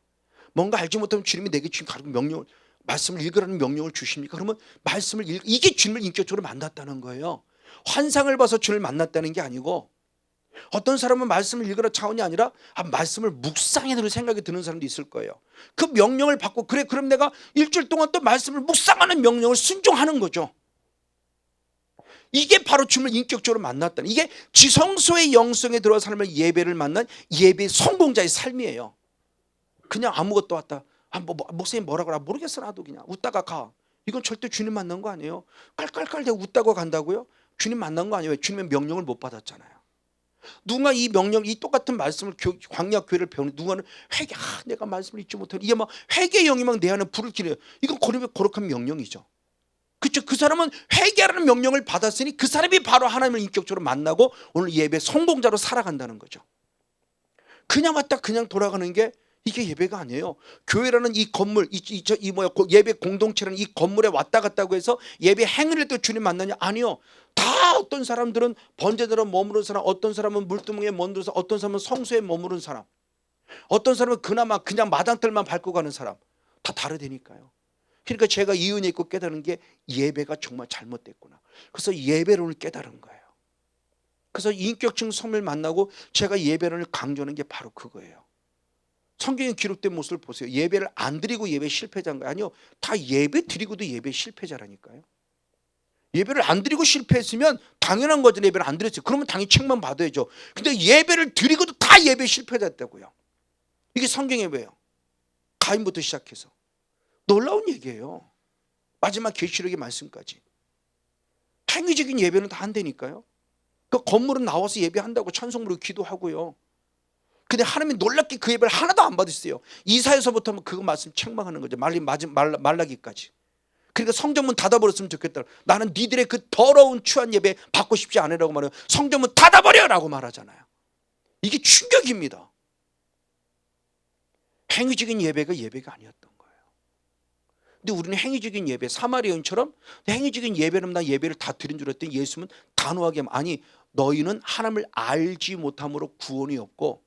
뭔가 알지 못하면 주님이 내게 지금 가지고 명령을, 말씀을 읽으라는 명령을 주십니까? 그러면 말씀을 이게 주님을 인격적으로 만났다는 거예요. 환상을 봐서 주님을 만났다는 게 아니고, 어떤 사람은 말씀을 읽으라 차원이 아니라 말씀을 묵상해 들을 생각이 드는 사람도 있을 거예요. 그 명령을 받고 그래, 그럼 내가 일주일 동안 또 말씀을 묵상하는 명령을 순종하는 거죠. 이게 바로 주님을 인격적으로 만났다는, 이게 지성소의 영성에 들어와서 하나님의 예배를 만난 예배 성공자의 삶이에요. 그냥 아무것도 왔다 목사님 뭐라 그래 모르겠어 나도 그냥 웃다가 가. 이건 절대 주님 만난 거 아니에요. 깔깔깔대고 웃다가 간다고요? 주님 만난 거 아니에요. 주님의 명령을 못 받았잖아요. 누군가 이 명령, 이 똑같은 말씀을 광야 교회를 배우는 누군가는 회개, 내가 말씀을 잊지 못해. 이게 막 회개의 영이 막 내 안에 불을 켜요. 이건 거룩한 명령이죠. 그렇죠. 그 사람은 회개하라는 명령을 받았으니 그 사람이 바로 하나님을 인격적으로 만나고 오늘 예배 성공자로 살아간다는 거죠. 그냥 왔다 그냥 돌아가는 게 이게 예배가 아니에요. 교회라는 이 건물, 예배 공동체라는 이 건물에 왔다 갔다고 해서 예배 행위를 또 주님 만나냐? 아니요. 다 어떤 사람들은 번제대로 머무른 사람, 어떤 사람은 물두멍에 머무른 사람, 어떤 사람은 성소에 머무른 사람, 어떤 사람은 그나마 그냥 마당들만 밟고 가는 사람, 다 다르다니까요. 그러니까 제가 이 은혜 있고 깨달은 게 예배가 정말 잘못됐구나. 그래서 예배론을 깨달은 거예요. 그래서 인격적 성을 만나고 제가 예배론을 강조하는 게 바로 그거예요. 성경에 기록된 모습을 보세요. 예배를 안 드리고 예배 실패자인 거 아니요. 다 예배 드리고도 예배 실패자라니까요. 예배를 안 드리고 실패했으면 당연한 거죠. 예배를 안 드렸어요. 그러면 당연히 책만 받아야죠. 근데 예배를 드리고도 다 예배 실패자였다고요. 이게 성경 예배예요. 가인부터 시작해서 놀라운 얘기예요. 마지막 계시록의 말씀까지. 행위적인 예배는 다 안 되니까요. 그 건물은 나와서 예배한다고 찬송 부르고 기도하고요. 근데 하나님이 놀랍게 그 예배를 하나도 안 받으세요. 이사에서부터 그거 말씀 책망하는 거죠. 말라기까지. 그러니까 성전문 닫아버렸으면 좋겠다. 나는 니들의 그 더러운 추한 예배 받고 싶지 않으라고 말해요. 성전문 닫아버려라고 말하잖아요. 이게 충격입니다. 행위적인 예배가 예배가 아니었던 거예요. 근데 우리는 행위적인 예배, 사마리아 여인처럼 행위적인 예배는 나 예배를 다 드린 줄 알았더니 예수님은 단호하게 아니 너희는 하나님을 알지 못함으로 구원이 없고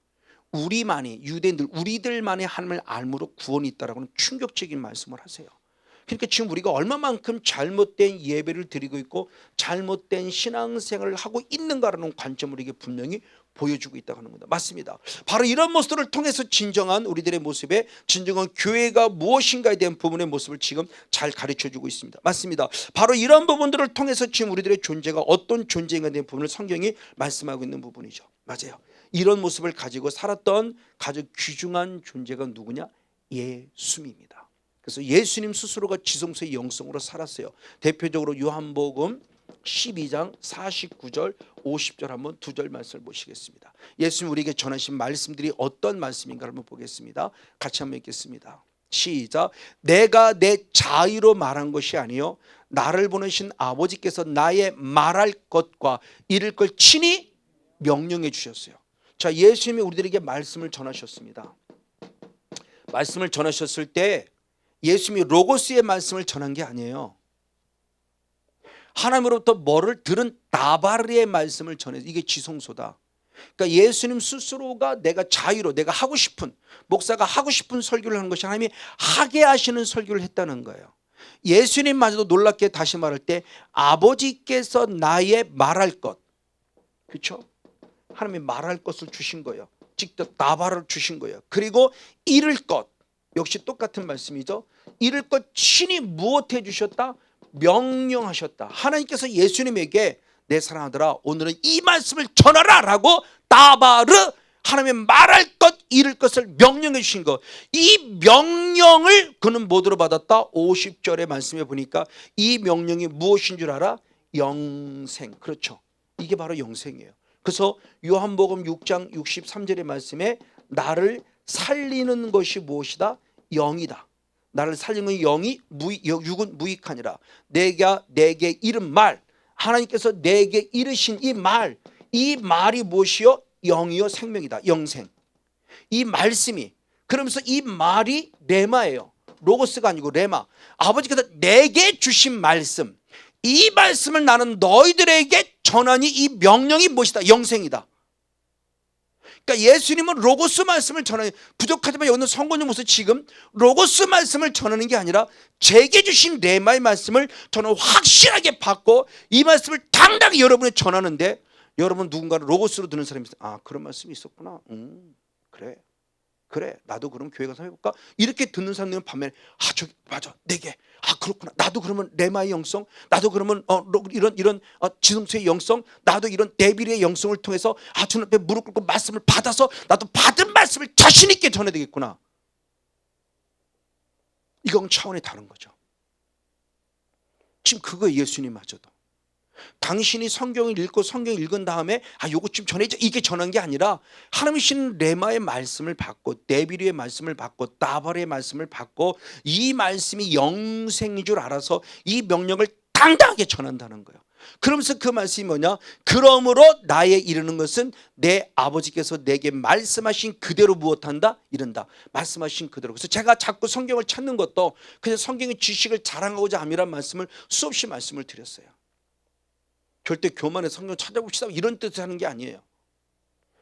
우리만이 유대인들 우리들만의 하나님을 알므로 구원이 있다라고 하는 충격적인 말씀을 하세요. 그러니까 지금 우리가 얼마만큼 잘못된 예배를 드리고 있고 잘못된 신앙생활을 하고 있는가라는 관점을 우리에게 분명히 보여주고 있다고 하는 겁니다. 맞습니다. 바로 이런 모습들을 통해서 진정한 우리들의 모습에 진정한 교회가 무엇인가에 대한 부분의 모습을 지금 잘 가르쳐주고 있습니다. 맞습니다. 바로 이런 부분들을 통해서 지금 우리들의 존재가 어떤 존재인가에 대한 부분을 성경이 말씀하고 있는 부분이죠. 맞아요. 이런 모습을 가지고 살았던 가장 귀중한 존재가 누구냐? 예수님입니다. 그래서 예수님 스스로가 지성소의 영성으로 살았어요. 대표적으로 요한복음 12장 49절 50절 한번 두 절 말씀을 보시겠습니다. 예수님 우리에게 전하신 말씀들이 어떤 말씀인가 한번 보겠습니다. 같이 한번 읽겠습니다. 시작. 내가 내 자의로 말한 것이 아니요 나를 보내신 아버지께서 나의 말할 것과 이룰 걸 친히 명령해 주셨어요. 자, 예수님이 우리들에게 말씀을 전하셨습니다. 말씀을 전하셨을 때 예수님이 로고스의 말씀을 전한 게 아니에요. 하나님으로부터 뭐를 들은 다바르의 말씀을 전해서 이게 지성소다. 그러니까 예수님 스스로가 내가 자유로 내가 하고 싶은 목사가 하고 싶은 설교를 하는 것이 하나님이 하게 하시는 설교를 했다는 거예요. 예수님마저도 놀랍게 다시 말할 때 아버지께서 나의 말할 것, 그렇죠? 하나님이 말할 것을 주신 거예요. 직접 다바르를 주신 거예요. 그리고 이룰 것 역시 똑같은 말씀이죠. 이룰 것 친히 무엇 해주셨다? 명령하셨다. 하나님께서 예수님에게 내 사랑하는 아들아 오늘은 이 말씀을 전하라 라고 다바르 하나님의 말할 것 이룰 것을 명령해 주신 것, 이 명령을 그는 뭐로 받았다? 50절의 말씀에 보니까 이 명령이 무엇인 줄 알아? 영생. 그렇죠. 이게 바로 영생이에요. 그래서 요한복음 6장 63절의 말씀에 나를 살리는 것이 무엇이다? 영이다. 나를 살리는 영이 육은 무익하니라. 내게 이른 말, 하나님께서 내게 이르신 이 말이 무엇이요? 영이요 생명이다. 영생. 이 말씀이, 그러면서 이 말이 레마예요. 로고스가 아니고 레마. 아버지께서 내게 주신 말씀, 이 말씀을 나는 너희들에게 전하니 이 명령이 무엇이다? 영생이다. 그러니까 예수님은 로고스 말씀을 전하는, 부족하지만 여기는 성경의 모습 지금 로고스 말씀을 전하는 게 아니라 제게 주신 레마의 말씀을 저는 확실하게 받고 이 말씀을 당당히 여러분에 전하는데, 여러분 누군가를 로고스로 듣는 사람이 있어요. 아, 그런 말씀이 있었구나. 그래 나도 그럼 교회 가서 해볼까? 이렇게 듣는 사람들은 반면에 저기 맞아 내게 그렇구나, 나도 그러면 레마의 영성, 나도 그러면 이런 지성소의 영성, 나도 이런 데빌의 영성을 통해서 주님 앞에 무릎 꿇고 말씀을 받아서 나도 받은 말씀을 자신 있게 전해야 되겠구나. 이건 차원이 다른 거죠. 지금 그거 예수님마저도 당신이 성경을 읽고 성경 읽은 다음에 요거 좀 전해줘 이게 전한 게 아니라 하나님이신 레마의 말씀을 받고 데빌의 말씀을 받고 다발의 말씀을 받고 이 말씀이 영생인 줄 알아서 이 명령을 당당하게 전한다는 거예요. 그러면서 그 말씀이 뭐냐? 그러므로 나에 이르는 것은 내 아버지께서 내게 말씀하신 그대로 무엇한다? 이른다. 말씀하신 그대로. 그래서 제가 자꾸 성경을 찾는 것도 그냥 성경의 지식을 자랑하고자 함이란 말씀을 수없이 말씀을 드렸어요. 절대 교만의 성경 찾아봅시다 이런 뜻을 하는 게 아니에요.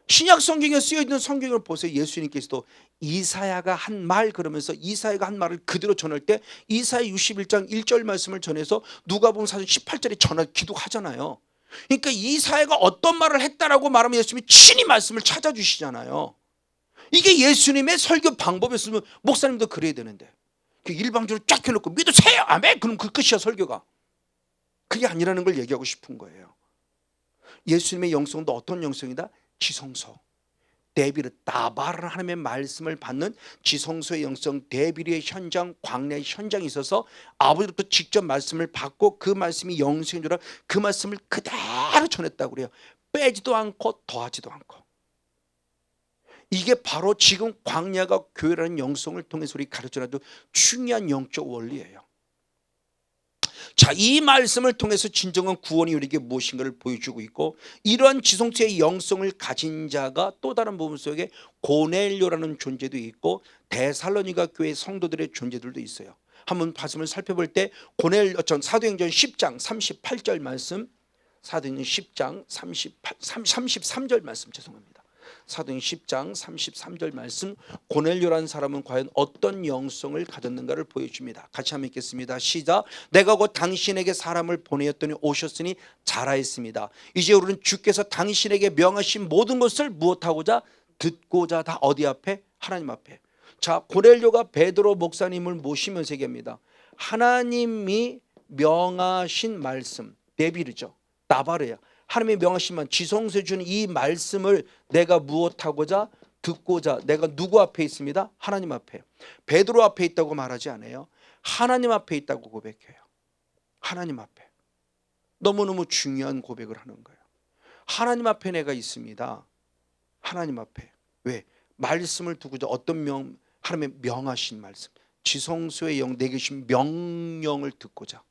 신약 성경에 쓰여있는 성경을 보세요. 예수님께서도 이사야가 한 말, 그러면서 이사야가 한 말을 그대로 전할 때 이사야 61장 1절 말씀을 전해서 누가복음 4장 18절에 전할 기도하잖아요. 그러니까 이사야가 어떤 말을 했다라고 말하면 예수님이 친히 말씀을 찾아주시잖아요. 이게 예수님의 설교 방법이었으면 목사님도 그래야 되는데 일방적으로 쫙 해놓고 믿으세요 아멘 그럼 그 끝이야 설교가. 그게 아니라는 걸 얘기하고 싶은 거예요. 예수님의 영성도 어떤 영성이다? 지성소. 데빌 다바르 하나님의 말씀을 받는 지성소의 영성, 데빌의 현장, 광야의 현장이 있어서 아버지로부터 직접 말씀을 받고 그 말씀이 영생인 줄 알아 그 말씀을 그대로 전했다고 그래요. 빼지도 않고 더하지도 않고. 이게 바로 지금 광야가 교회라는 영성을 통해서 우리 가르쳐놔도 중요한 영적 원리예요. 자, 이 말씀을 통해서 진정한 구원이 우리에게 무엇인가를 보여주고 있고, 이러한 지성소의 영성을 가진 자가 또 다른 부분 속에 고넬료라는 존재도 있고 데살로니가 교회 성도들의 존재들도 있어요. 한번 말씀을 살펴볼 때 사도행전 10장 38절 말씀, 사도행전 10장 33절 말씀 죄송합니다. 사도행 10장 33절 말씀, 고넬료라는 사람은 과연 어떤 영성을 가졌는가를 보여줍니다. 같이 한번 읽겠습니다. 시작. 내가 곧 당신에게 사람을 보내었더니 오셨으니 잘하였습니다. 이제 우리는 주께서 당신에게 명하신 모든 것을 무엇하고자 듣고자 다 어디 앞에? 하나님 앞에. 자, 고넬료가 베드로 목사님을 모시면서 얘기합니다. 하나님이 명하신 말씀, 데빌이죠. 나바르야. 하나님의 명하시면 지성소에 주는 이 말씀을 내가 무엇하고자 듣고자, 내가 누구 앞에 있습니다? 하나님 앞에. 베드로 앞에 있다고 말하지 않아요. 하나님 앞에 있다고 고백해요. 하나님 앞에. 너무너무 중요한 고백을 하는 거예요. 하나님 앞에 내가 있습니다. 하나님 앞에. 왜? 말씀을 두고자 어떤 하나님의 명하신 말씀, 지성소의 영 내게 주신 명령을 듣고자.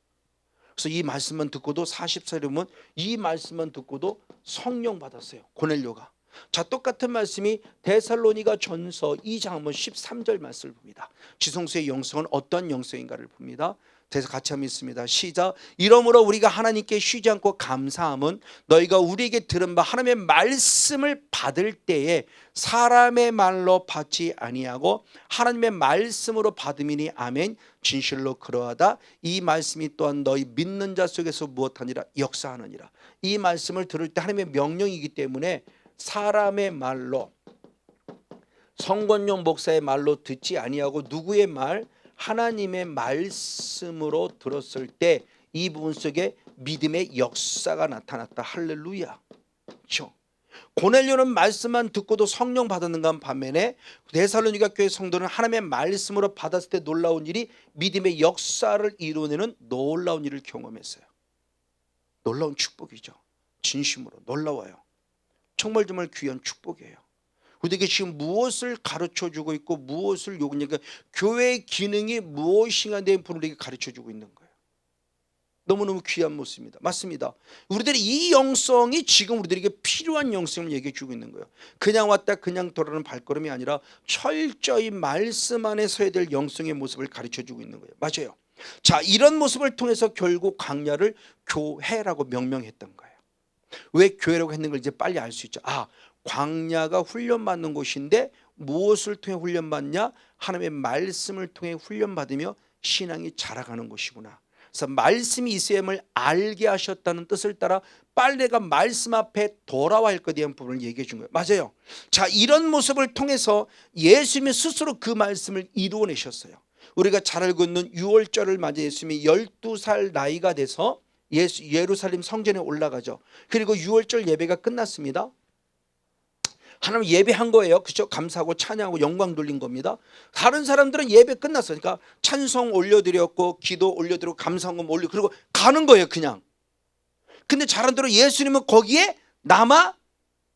그래서 이 말씀만 듣고도 40살이면 이 말씀만 듣고도 성령 받았어요. 고넬료가. 자, 똑같은 말씀이 데살로니가 전서 2장 13절 말씀을 봅니다. 지성소의 영성은 어떤 영성인가를 봅니다. 그래서 같이 한번 있습니다. 시작. 이러므로 우리가 하나님께 쉬지 않고 감사함은 너희가 우리에게 들은 바 하나님의 말씀을 받을 때에 사람의 말로 받지 아니하고 하나님의 말씀으로 받음이니 아멘. 진실로 그러하다. 이 말씀이 또한 너희 믿는 자 속에서 무엇하니라? 역사하느니라. 이 말씀을 들을 때 하나님의 명령이기 때문에 사람의 말로, 성권용 목사의 말로 듣지 아니하고 누구의 말? 하나님의 말씀으로 들었을 때 이 부분 속에 믿음의 역사가 나타났다. 할렐루야. 그렇죠? 고넬료는 말씀만 듣고도 성령 받았는가 반면에 데살로니가 교회 성도는 하나님의 말씀으로 받았을 때 놀라운 일이 믿음의 역사를 이루어내는 놀라운 일을 경험했어요. 놀라운 축복이죠. 진심으로 놀라워요. 정말 귀한 축복이에요. 우리에게 지금 무엇을 가르쳐주고 있고 무엇을 요구하니까 교회의 기능이 무엇인가 된 분을 우리에게 가르쳐주고 있는 거예요. 너무너무 귀한 모습입니다. 맞습니다. 우리들이 이 영성이 지금 우리들에게 필요한 영성을 얘기해 주고 있는 거예요. 그냥 왔다 그냥 돌아오는 발걸음이 아니라 철저히 말씀 안에 서야 될 영성의 모습을 가르쳐 주고 있는 거예요. 맞아요. 자, 이런 모습을 통해서 결국 광야를 교회라고 명명했던 거예요. 왜 교회라고 했는 걸 이제 빨리 알 수 있죠. 광야가 훈련받는 곳인데 무엇을 통해 훈련받냐? 하나님의 말씀을 통해 훈련받으며 신앙이 자라가는 곳이구나. 그래서 말씀이 있음을 알게 하셨다는 뜻을 따라 빨리 내가 말씀 앞에 돌아와야 할 것에 대한 부분을 얘기해 준 거예요. 맞아요. 자, 이런 모습을 통해서 예수님이 스스로 그 말씀을 이루어내셨어요. 우리가 잘 알고 있는 유월절을 맞아 예수님이 12살 나이가 돼서 예루살렘 성전에 올라가죠. 그리고 유월절 예배가 끝났습니다. 하나님 예배한 거예요. 그렇죠? 감사하고 찬양하고 영광 돌린 겁니다. 다른 사람들은 예배 끝났으니까 찬송 올려드렸고 기도 올려드리고 감사헌금 올리고 그리고 가는 거예요. 그냥. 근데 잘한대로 예수님은 거기에 남아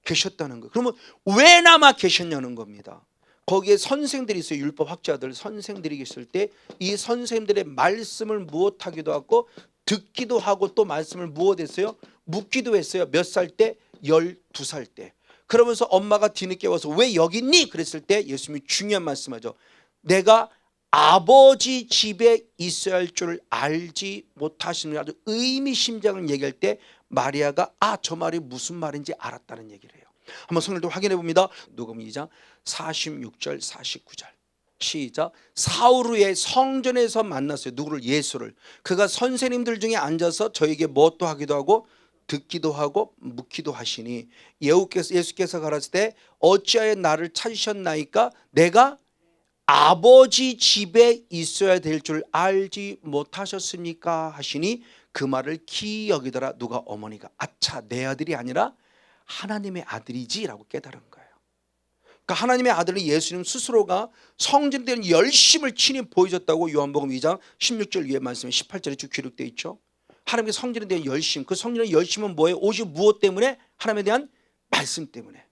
계셨다는 거예요. 그러면 왜 남아 계셨냐는 겁니다. 거기에 선생들이 있어요. 율법 학자들 선생들이 있을 때 이 선생들의 말씀을 무엇하기도 하고 듣기도 하고 또 말씀을 무엇했어요? 묻기도 했어요. 몇 살 때? 12살 때. 그러면서 엄마가 뒤늦게 와서 왜 여기 있니? 그랬을 때 예수님이 중요한 말씀하죠. 내가 아버지 집에 있어야 할 줄 알지 못하시는 아주 의미심장을 얘기할 때 마리아가 저 말이 무슨 말인지 알았다는 얘기를 해요. 한번 성경도 확인해 봅니다. 누가복음 2장 46절 49절 시작. 사흘 후에 성전에서 만났어요. 누구를? 예수를. 그가 선생님들 중에 앉아서 저에게 무엇도 하기도 하고 듣기도 하고 묻기도 하시니 예수께서 가라사대 때 어찌하여 나를 찾으셨나이까? 내가 아버지 집에 있어야 될 줄 알지 못하셨습니까? 하시니 그 말을 기이 여기더라. 누가? 어머니가. 아차, 내 아들이 아니라 하나님의 아들이지 라고 깨달은 거예요. 그러니까 하나님의 아들은 예수님 스스로가 성전에 대한 열심을 친히 보여줬다고 요한복음 2장 16절 위에 말씀에 18절에 쭉 기록되어 있죠. 하나님의 성전에 대한 열심, 그 성전의 열심은 뭐예요? 오직 무엇 때문에? 하나님에 대한 말씀 때문에.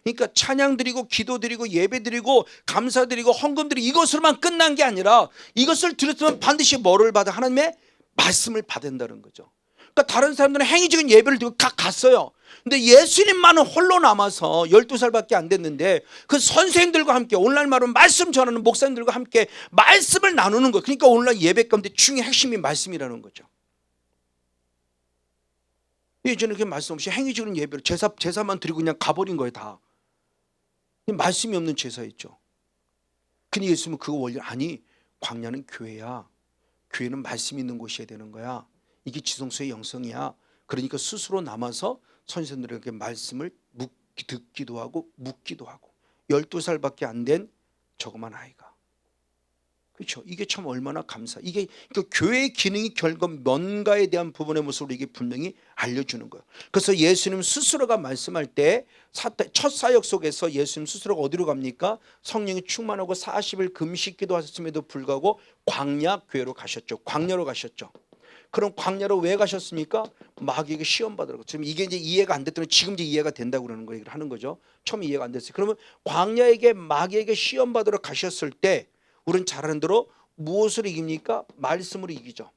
그러니까 찬양 드리고 기도 드리고 예배 드리고 감사 드리고 헌금 드리고 이것으로만 끝난 게 아니라 이것을 드렸으면 반드시 뭐를 받아? 하나님의 말씀을 받는다는 거죠. 그러니까 다른 사람들은 행위적인 예배를 드리고 갔어요. 근데 예수님만은 홀로 남아서 12살밖에 안 됐는데 그 선생들과 함께 오늘날 말은 말씀 전하는 목사님들과 함께 말씀을 나누는 거예요. 그러니까 오늘날 예배 가운데 중요한 핵심이 말씀이라는 거죠. 예전에 그게 말씀 없이 행위적인 예배로 제사만 드리고 그냥 가버린 거예요. 다 말씀이 없는 제사였죠. 근데 예수님은 그거 원리 아니, 광야는 교회야. 교회는 말씀이 있는 곳이어야 되는 거야. 이게 지성소의 영성이야. 그러니까 스스로 남아서 선생들에게 말씀을 듣기도 하고 묻기도 하고 12살밖에 안 된 저그만 아이가. 그렇죠. 이게 참 얼마나 감사. 이게 그러니까 교회의 기능이 결국 뭔가에 대한 부분의 모습을 이게 분명히 알려주는 거예요. 그래서 예수님 스스로가 말씀할 때 첫 사역 속에서 예수님 스스로가 어디로 갑니까? 성령이 충만하고 40일 금식기도 하셨음에도 불구하고 광야 교회로 가셨죠. 광야로 가셨죠. 그럼 광야로 왜 가셨습니까? 마귀에게 시험 받으라고. 지금 이게 이제 이해가 안 됐더니 지금 이제 이해가 된다고 그러는 거 얘기를 하는 거죠. 처음에 이해가 안 됐어요. 그러면 광야에게 마귀에게 시험 받으러 가셨을 때 우리는 잘 아는 대로 무엇으로 이깁니까? 말씀으로 이기죠.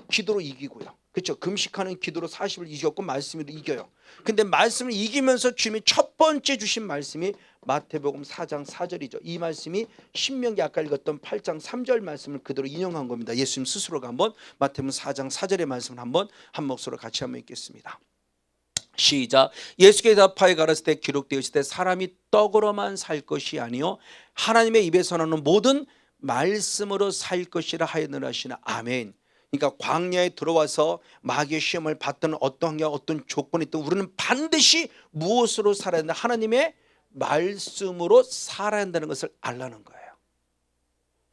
기도로 이기고요. 그렇죠. 금식하는 기도로 40을 이겼고 말씀으로 이겨요. 근데 말씀을 이기면서 주님이 첫 번째 주신 말씀이 마태복음 4장 4절이죠. 이 말씀이 신명기 아까 읽었던 8장 3절 말씀을 그대로 인용한 겁니다. 예수님 스스로가 한번 마태복음 4장 4절의 말씀을 한번 한 목소리로 같이 한번 읽겠습니다. 시작. 예수께서 대답하여 가라사대 때 기록되어 있을 때 사람이 떡으로만 살 것이 아니요 하나님의 입에서 나오는 모든 말씀으로 살 것이라 하였느라 하시나. 아멘. 그러니까 광야에 들어와서 마귀의 시험을 받던 어떤 조건이 있든 우리는 반드시 무엇으로 살아야 한다? 하나님의 말씀으로 살아야 한다는 것을 알라는 거예요.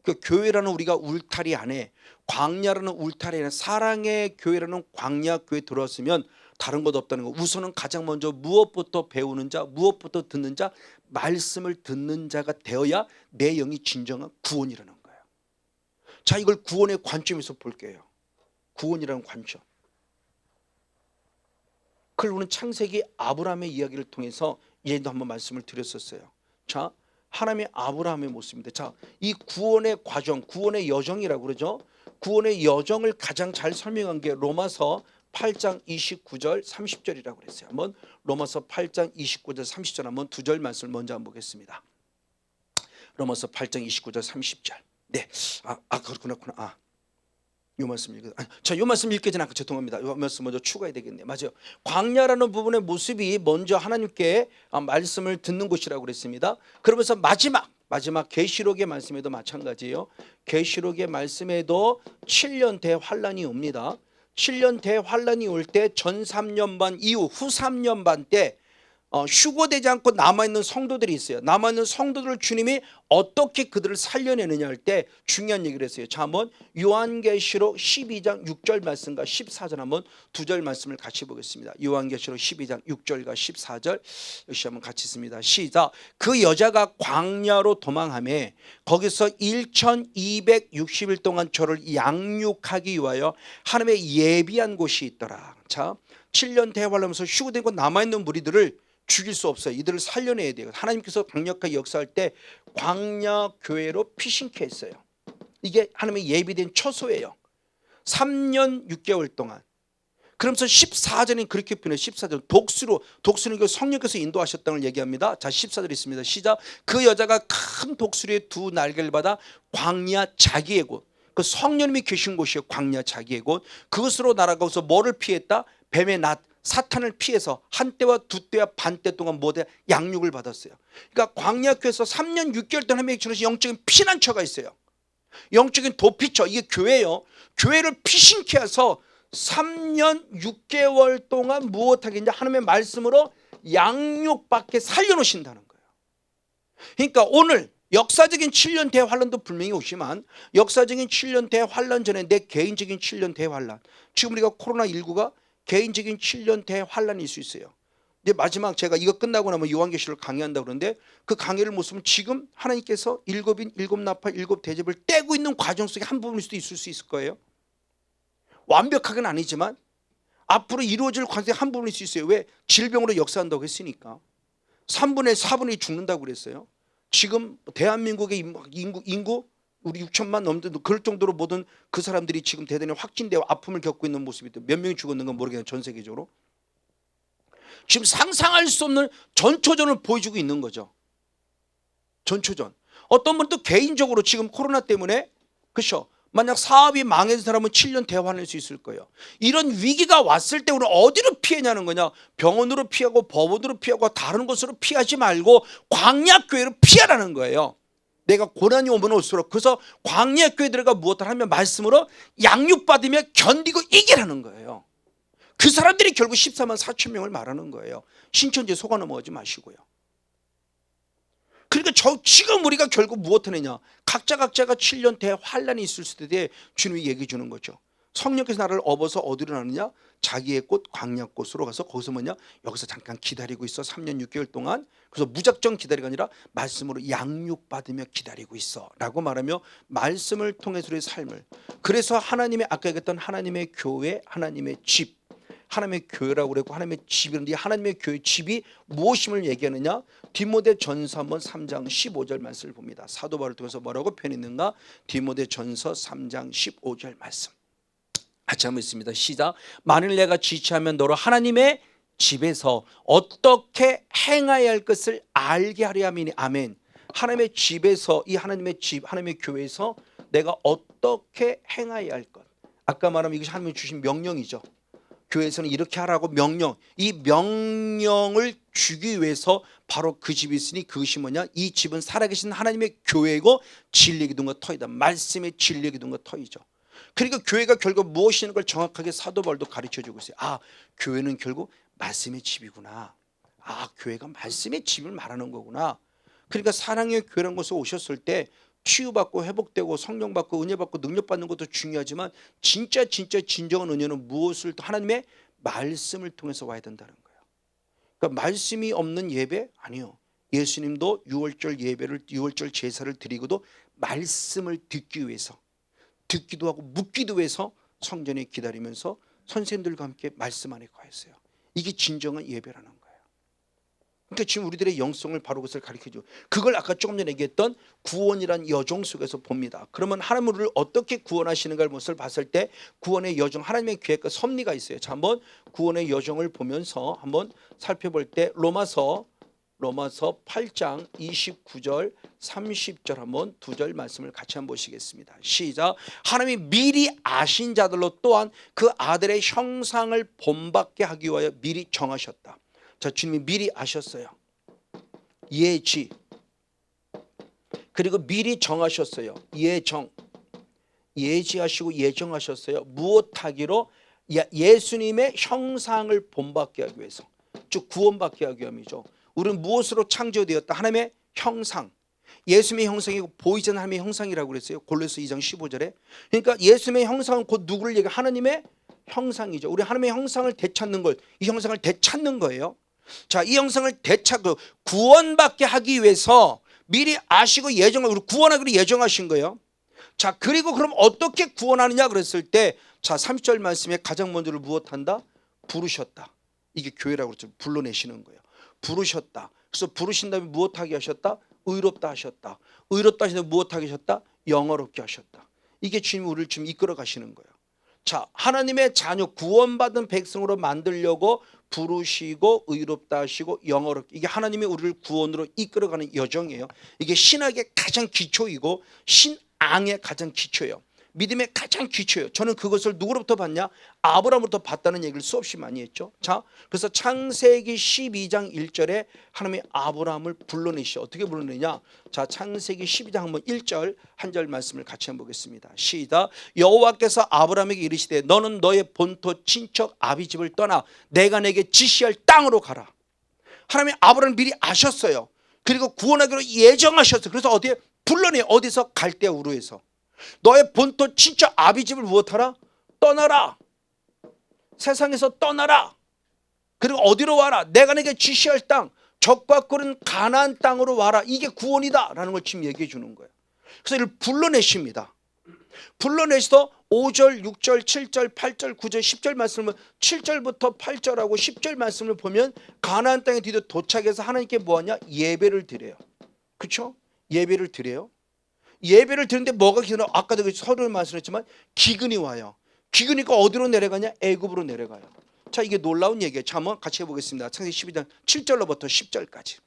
그 교회라는 우리가 울타리 안에, 광야라는 울타리 안에 사랑의 교회라는 광야 교회에 들어왔으면 다른 것 없다는 거. 우선은 가장 먼저 무엇부터 배우는 자, 무엇부터 듣는 자, 말씀을 듣는 자가 되어야 내 영이 진정한 구원이라는 거예요. 자, 이걸 구원의 관점에서 볼게요. 구원이라는 관점. 그걸 우리는 창세기 아브라함의 이야기를 통해서 예도 한번 말씀을 드렸었어요. 자, 하나님의 아브라함의 모습입니다. 자, 이 구원의 과정, 구원의 여정이라고 그러죠. 구원의 여정을 가장 잘 설명한 게 로마서 8장 29절 30절이라고 그랬어요. 한번 로마서 8장 29절 30절 한번 두 절 말씀을 먼저 한번 보겠습니다. 로마서 8장 29절 30절. 네, 그렇구나. 요 말씀 읽어. 요 말씀 읽기 전에 죄송합니다. 요 말씀 먼저 추가해야 되겠네요. 맞아요. 광야라는 부분의 모습이 먼저 하나님께 말씀을 듣는 곳이라고 그랬습니다. 그러면서 마지막 계시록의 말씀에도 마찬가지예요. 계시록의 말씀에도 7년 대환란이 옵니다. 7년 대환란이 올 때 전 3년 반 이후 후 3년 반 때 휴거되지 않고 남아있는 성도들이 있어요. 남아있는 성도들을 주님이 어떻게 그들을 살려내느냐 할 때 중요한 얘기를 했어요. 자, 한번 요한계시록 12장 6절 말씀과 14절 한번 두 절 말씀을 같이 보겠습니다. 요한계시록 12장 6절과 14절 역시 한번 같이 있습니다. 시작. 그 여자가 광야로 도망하며 거기서 1260일 동안 저를 양육하기 위하여 하나님의 예비한 곳이 있더라. 자, 7년 대환란하면서 휴거되고 남아있는 무리들을 죽일 수 없어요. 이들을 살려내야 돼요. 하나님께서 강력하게 역사할 때 광야 교회로 피신케 했어요. 이게 하나님의 예비된 처소예요. 3년 6개월 동안. 그러면서 14절은 그렇게 표현해요. 14절 독수리는 그 성령께서 인도하셨다는 걸 얘기합니다. 자, 14절 있습니다. 시작. 그 여자가 큰 독수리의 두 날개를 받아 광야 자기의 곳, 그 성령님이 계신 곳이에요. 광야 자기의 곳. 그것으로 날아가서 뭐를 피했다? 뱀의 낫, 사탄을 피해서 한 때와 두 때와 반 때 동안 뭐대 양육을 받았어요. 그러니까 광야교회에서 3년 6개월 동안 하나님의 영적인 피난처가 있어요. 영적인 도피처, 이게 교회예요. 교회를 피신케 해서 3년 6개월 동안 무엇하겠냐, 하나님의 말씀으로 양육받게 살려놓으신다는 거예요. 그러니까 오늘 역사적인 7년 대환란도 분명히 오지만 역사적인 7년 대환란 전에 내 개인적인 7년 대환란, 지금 우리가 코로나19가 개인적인 7년 대환란일 수 있어요. 이제 마지막 제가 이거 끝나고 나면 요한계시를 강의한다고 그러는데 그 강의를 못 쓰면 지금 하나님께서 일곱인 일곱 나팔 일곱 대접을 떼고 있는 과정 속에 한 부분일 수도 있을 거예요. 완벽하게는 아니지만 앞으로 이루어질 과정의 한 부분일 수 있어요. 왜? 질병으로 역사한다고 했으니까. 3분의 4분이 죽는다고 그랬어요. 지금 대한민국의 인구 우리 6천만 넘는데 그럴 정도로 모든 그 사람들이 지금 대단히 확진되어 아픔을 겪고 있는 모습이 몇 명이 죽었는 건 모르겠는데 전 세계적으로 지금 상상할 수 없는 전초전을 보여주고 있는 거죠. 전초전. 어떤 분은 또 개인적으로 지금 코로나 때문에, 그렇죠, 만약 사업이 망해진 사람은 7년 대환할 수 있을 거예요. 이런 위기가 왔을 때 우리는 어디로 피하냐는 거냐. 병원으로 피하고 법원으로 피하고 다른 곳으로 피하지 말고 광야교회로 피하라는 거예요. 내가 고난이 오면 올수록. 그래서 광야교회 들어가 무엇을 하면 말씀으로 양육받으며 견디고 이기라는 거예요. 그 사람들이 결국 14만 4천 명을 말하는 거예요. 신천지에 속아 넘어가지 마시고요. 그러니까 지금 우리가 결국 무엇을 하느냐, 각자가 7년 대환란이 있을 때 주님이 얘기해 주는 거죠. 성령께서 나를 업어서 어디로 나느냐, 자기의 꽃 광야꽃으로 가서 거기서 뭐냐, 여기서 잠깐 기다리고 있어. 3년 6개월 동안. 그래서 무작정 기다리가 아니라 말씀으로 양육받으며 기다리고 있어 라고 말하며 말씀을 통해서의 삶을, 그래서 하나님의 아까 얘기했던 하나님의 교회, 하나님의 집, 하나님의 교회라고 그랬고 하나님의 집이런데 하나님의 교회 집이 무엇임을 얘기하느냐, 디모데전서 3장 15절 말씀을 봅니다. 사도 바울을 통해서 뭐라고 표현했는가, 디모데전서 3장 15절 말씀 같이 한번 있습니다. 시작. 만일 내가 지체하면 너로 하나님의 집에서 어떻게 행하여야 할 것을 알게 하려 함이니. 아멘. 하나님의 집에서, 이 하나님의 집, 하나님의 교회에서 내가 어떻게 행하여야 할 것, 아까 말하면 이것이 하나님이 주신 명령이죠. 교회에서는 이렇게 하라고 명령, 이 명령을 주기 위해서 바로 그 집이 있으니 그것이 뭐냐, 이 집은 살아계신 하나님의 교회이고 진리의 기둥과 터이다. 말씀의 진리의 기둥과 터이죠. 그러니까 교회가 결국 무엇이냐는 걸 정확하게 사도 바울도 가르쳐주고 있어요. 아, 교회는 결국 말씀의 집이구나. 아, 교회가 말씀의 집을 말하는 거구나. 그러니까 사랑의 교회라는 곳에 오셨을 때 치유받고 회복되고 성령 받고 은혜 받고 능력 받는 것도 중요하지만 진짜 진정한 은혜는 무엇을 하나님의 말씀을 통해서 와야 된다는 거예요. 그러니까 말씀이 없는 예배? 아니요. 예수님도 6월절 제사를 드리고도 말씀을 듣기 위해서, 듣기도 하고 묻기도 위해서 성전에 기다리면서 선생님들과 함께 말씀 안에 거했어요. 이게 진정한 예배라는 거예요. 그러니까 지금 우리들의 영성을 바로 그것을 가르쳐줘. 그걸 아까 조금 전에 얘기했던 구원이란 여정 속에서 봅니다. 그러면 하나님은 우리를 어떻게 구원하시는가를 것을 봤을 때 구원의 여정, 하나님의 계획과 섭리가 있어요. 자, 한번 구원의 여정을 보면서 한번 살펴볼 때 로마서 8장 29절 30절 한번 두 절 말씀을 같이 한번 보시겠습니다. 시작. 하나님이 미리 아신 자들로 또한 그 아들의 형상을 본받게 하기 위하여 미리 정하셨다. 자, 주님이 미리 아셨어요. 예지. 그리고 미리 정하셨어요. 예지하시고 예정하셨어요. 무엇하기로? 예수님의 형상을 본받게 하기 위해서. 즉 구원받게 하기 위함이죠. 우리는 무엇으로 창조되었다? 하나님의 형상. 예수님의 형상이고 보이지 않는 하나님의 형상이라고 그랬어요. 골로새 2장 15절에. 그러니까 예수님의 형상은 곧 누구를 얘기해? 하나님의 형상이죠. 우리 하나님의 형상을 되찾는 걸, 이 형상을 되찾는 거예요. 자, 이 형상을 되찾고 구원받게 하기 위해서 미리 아시고 예정하고 우리 구원하기로 예정하신 거예요. 자, 그리고 그럼 어떻게 구원하느냐 그랬을 때, 자, 30절 말씀에 가장 먼저를 무엇한다? 부르셨다. 이게 교회라고 그랬죠. 불러내시는 거예요. 부르셨다. 그래서 부르신 다음에 무엇하게 하셨다? 의롭다 하셨다. 의롭다 하시는데 무엇하게 하셨다? 영어롭게 하셨다. 이게 주님이 우리를 지금 이끌어 가시는 거예요. 자, 하나님의 자녀 구원받은 백성으로 만들려고 부르시고 의롭다 하시고 영어롭게, 이게 하나님이 우리를 구원으로 이끌어가는 여정이에요. 이게 신학의 가장 기초이고 신앙의 가장 기초예요. 믿음의 가장 기초예요. 저는 그것을 누구로부터 봤냐? 아브라함으로부터 봤다는 얘기를 수없이 많이 했죠. 자, 그래서 창세기 12장 1절에 하나님이 아브라함을 불러내시죠. 어떻게 불러내냐? 자, 창세기 12장 한번 1절 한 절 말씀을 같이 한번 보겠습니다. 시작. 여호와께서 아브라함에게 이르시되 너는 너의 본토 친척 아비 집을 떠나 내가 내게 지시할 땅으로 가라. 하나님이 아브라함을 미리 아셨어요. 그리고 구원하기로 예정하셨어요. 그래서 어디에 불러내? 어디서? 갈대아 우르에서. 너의 본토 친척 아비 집을 무엇하라? 떠나라. 세상에서 떠나라. 그리고 어디로 와라? 내가 내게 지시할 땅, 적과 꿀은 가나안 땅으로 와라. 이게 구원이다 라는 걸 지금 얘기해 주는 거예요. 그래서 이를 불러내십니다. 불러내시도 5절 6절 7절 8절 9절 10절 말씀을 7절부터 8절하고 10절 말씀을 보면 가나안 땅에 드디어 도착해서 하나님께 뭐하냐? 예배를 드려요. 그렇죠? 예배를 드려요. 예배를 드리는데 뭐가 기근해? 아까도 서두에 말씀했지만 기근이 와요. 기근이니까 어디로 내려가냐? 애굽으로 내려가요. 자, 이게 놀라운 얘기예요. 자, 한번 같이 해보겠습니다. 창세기 12장 7절로부터 10절까지.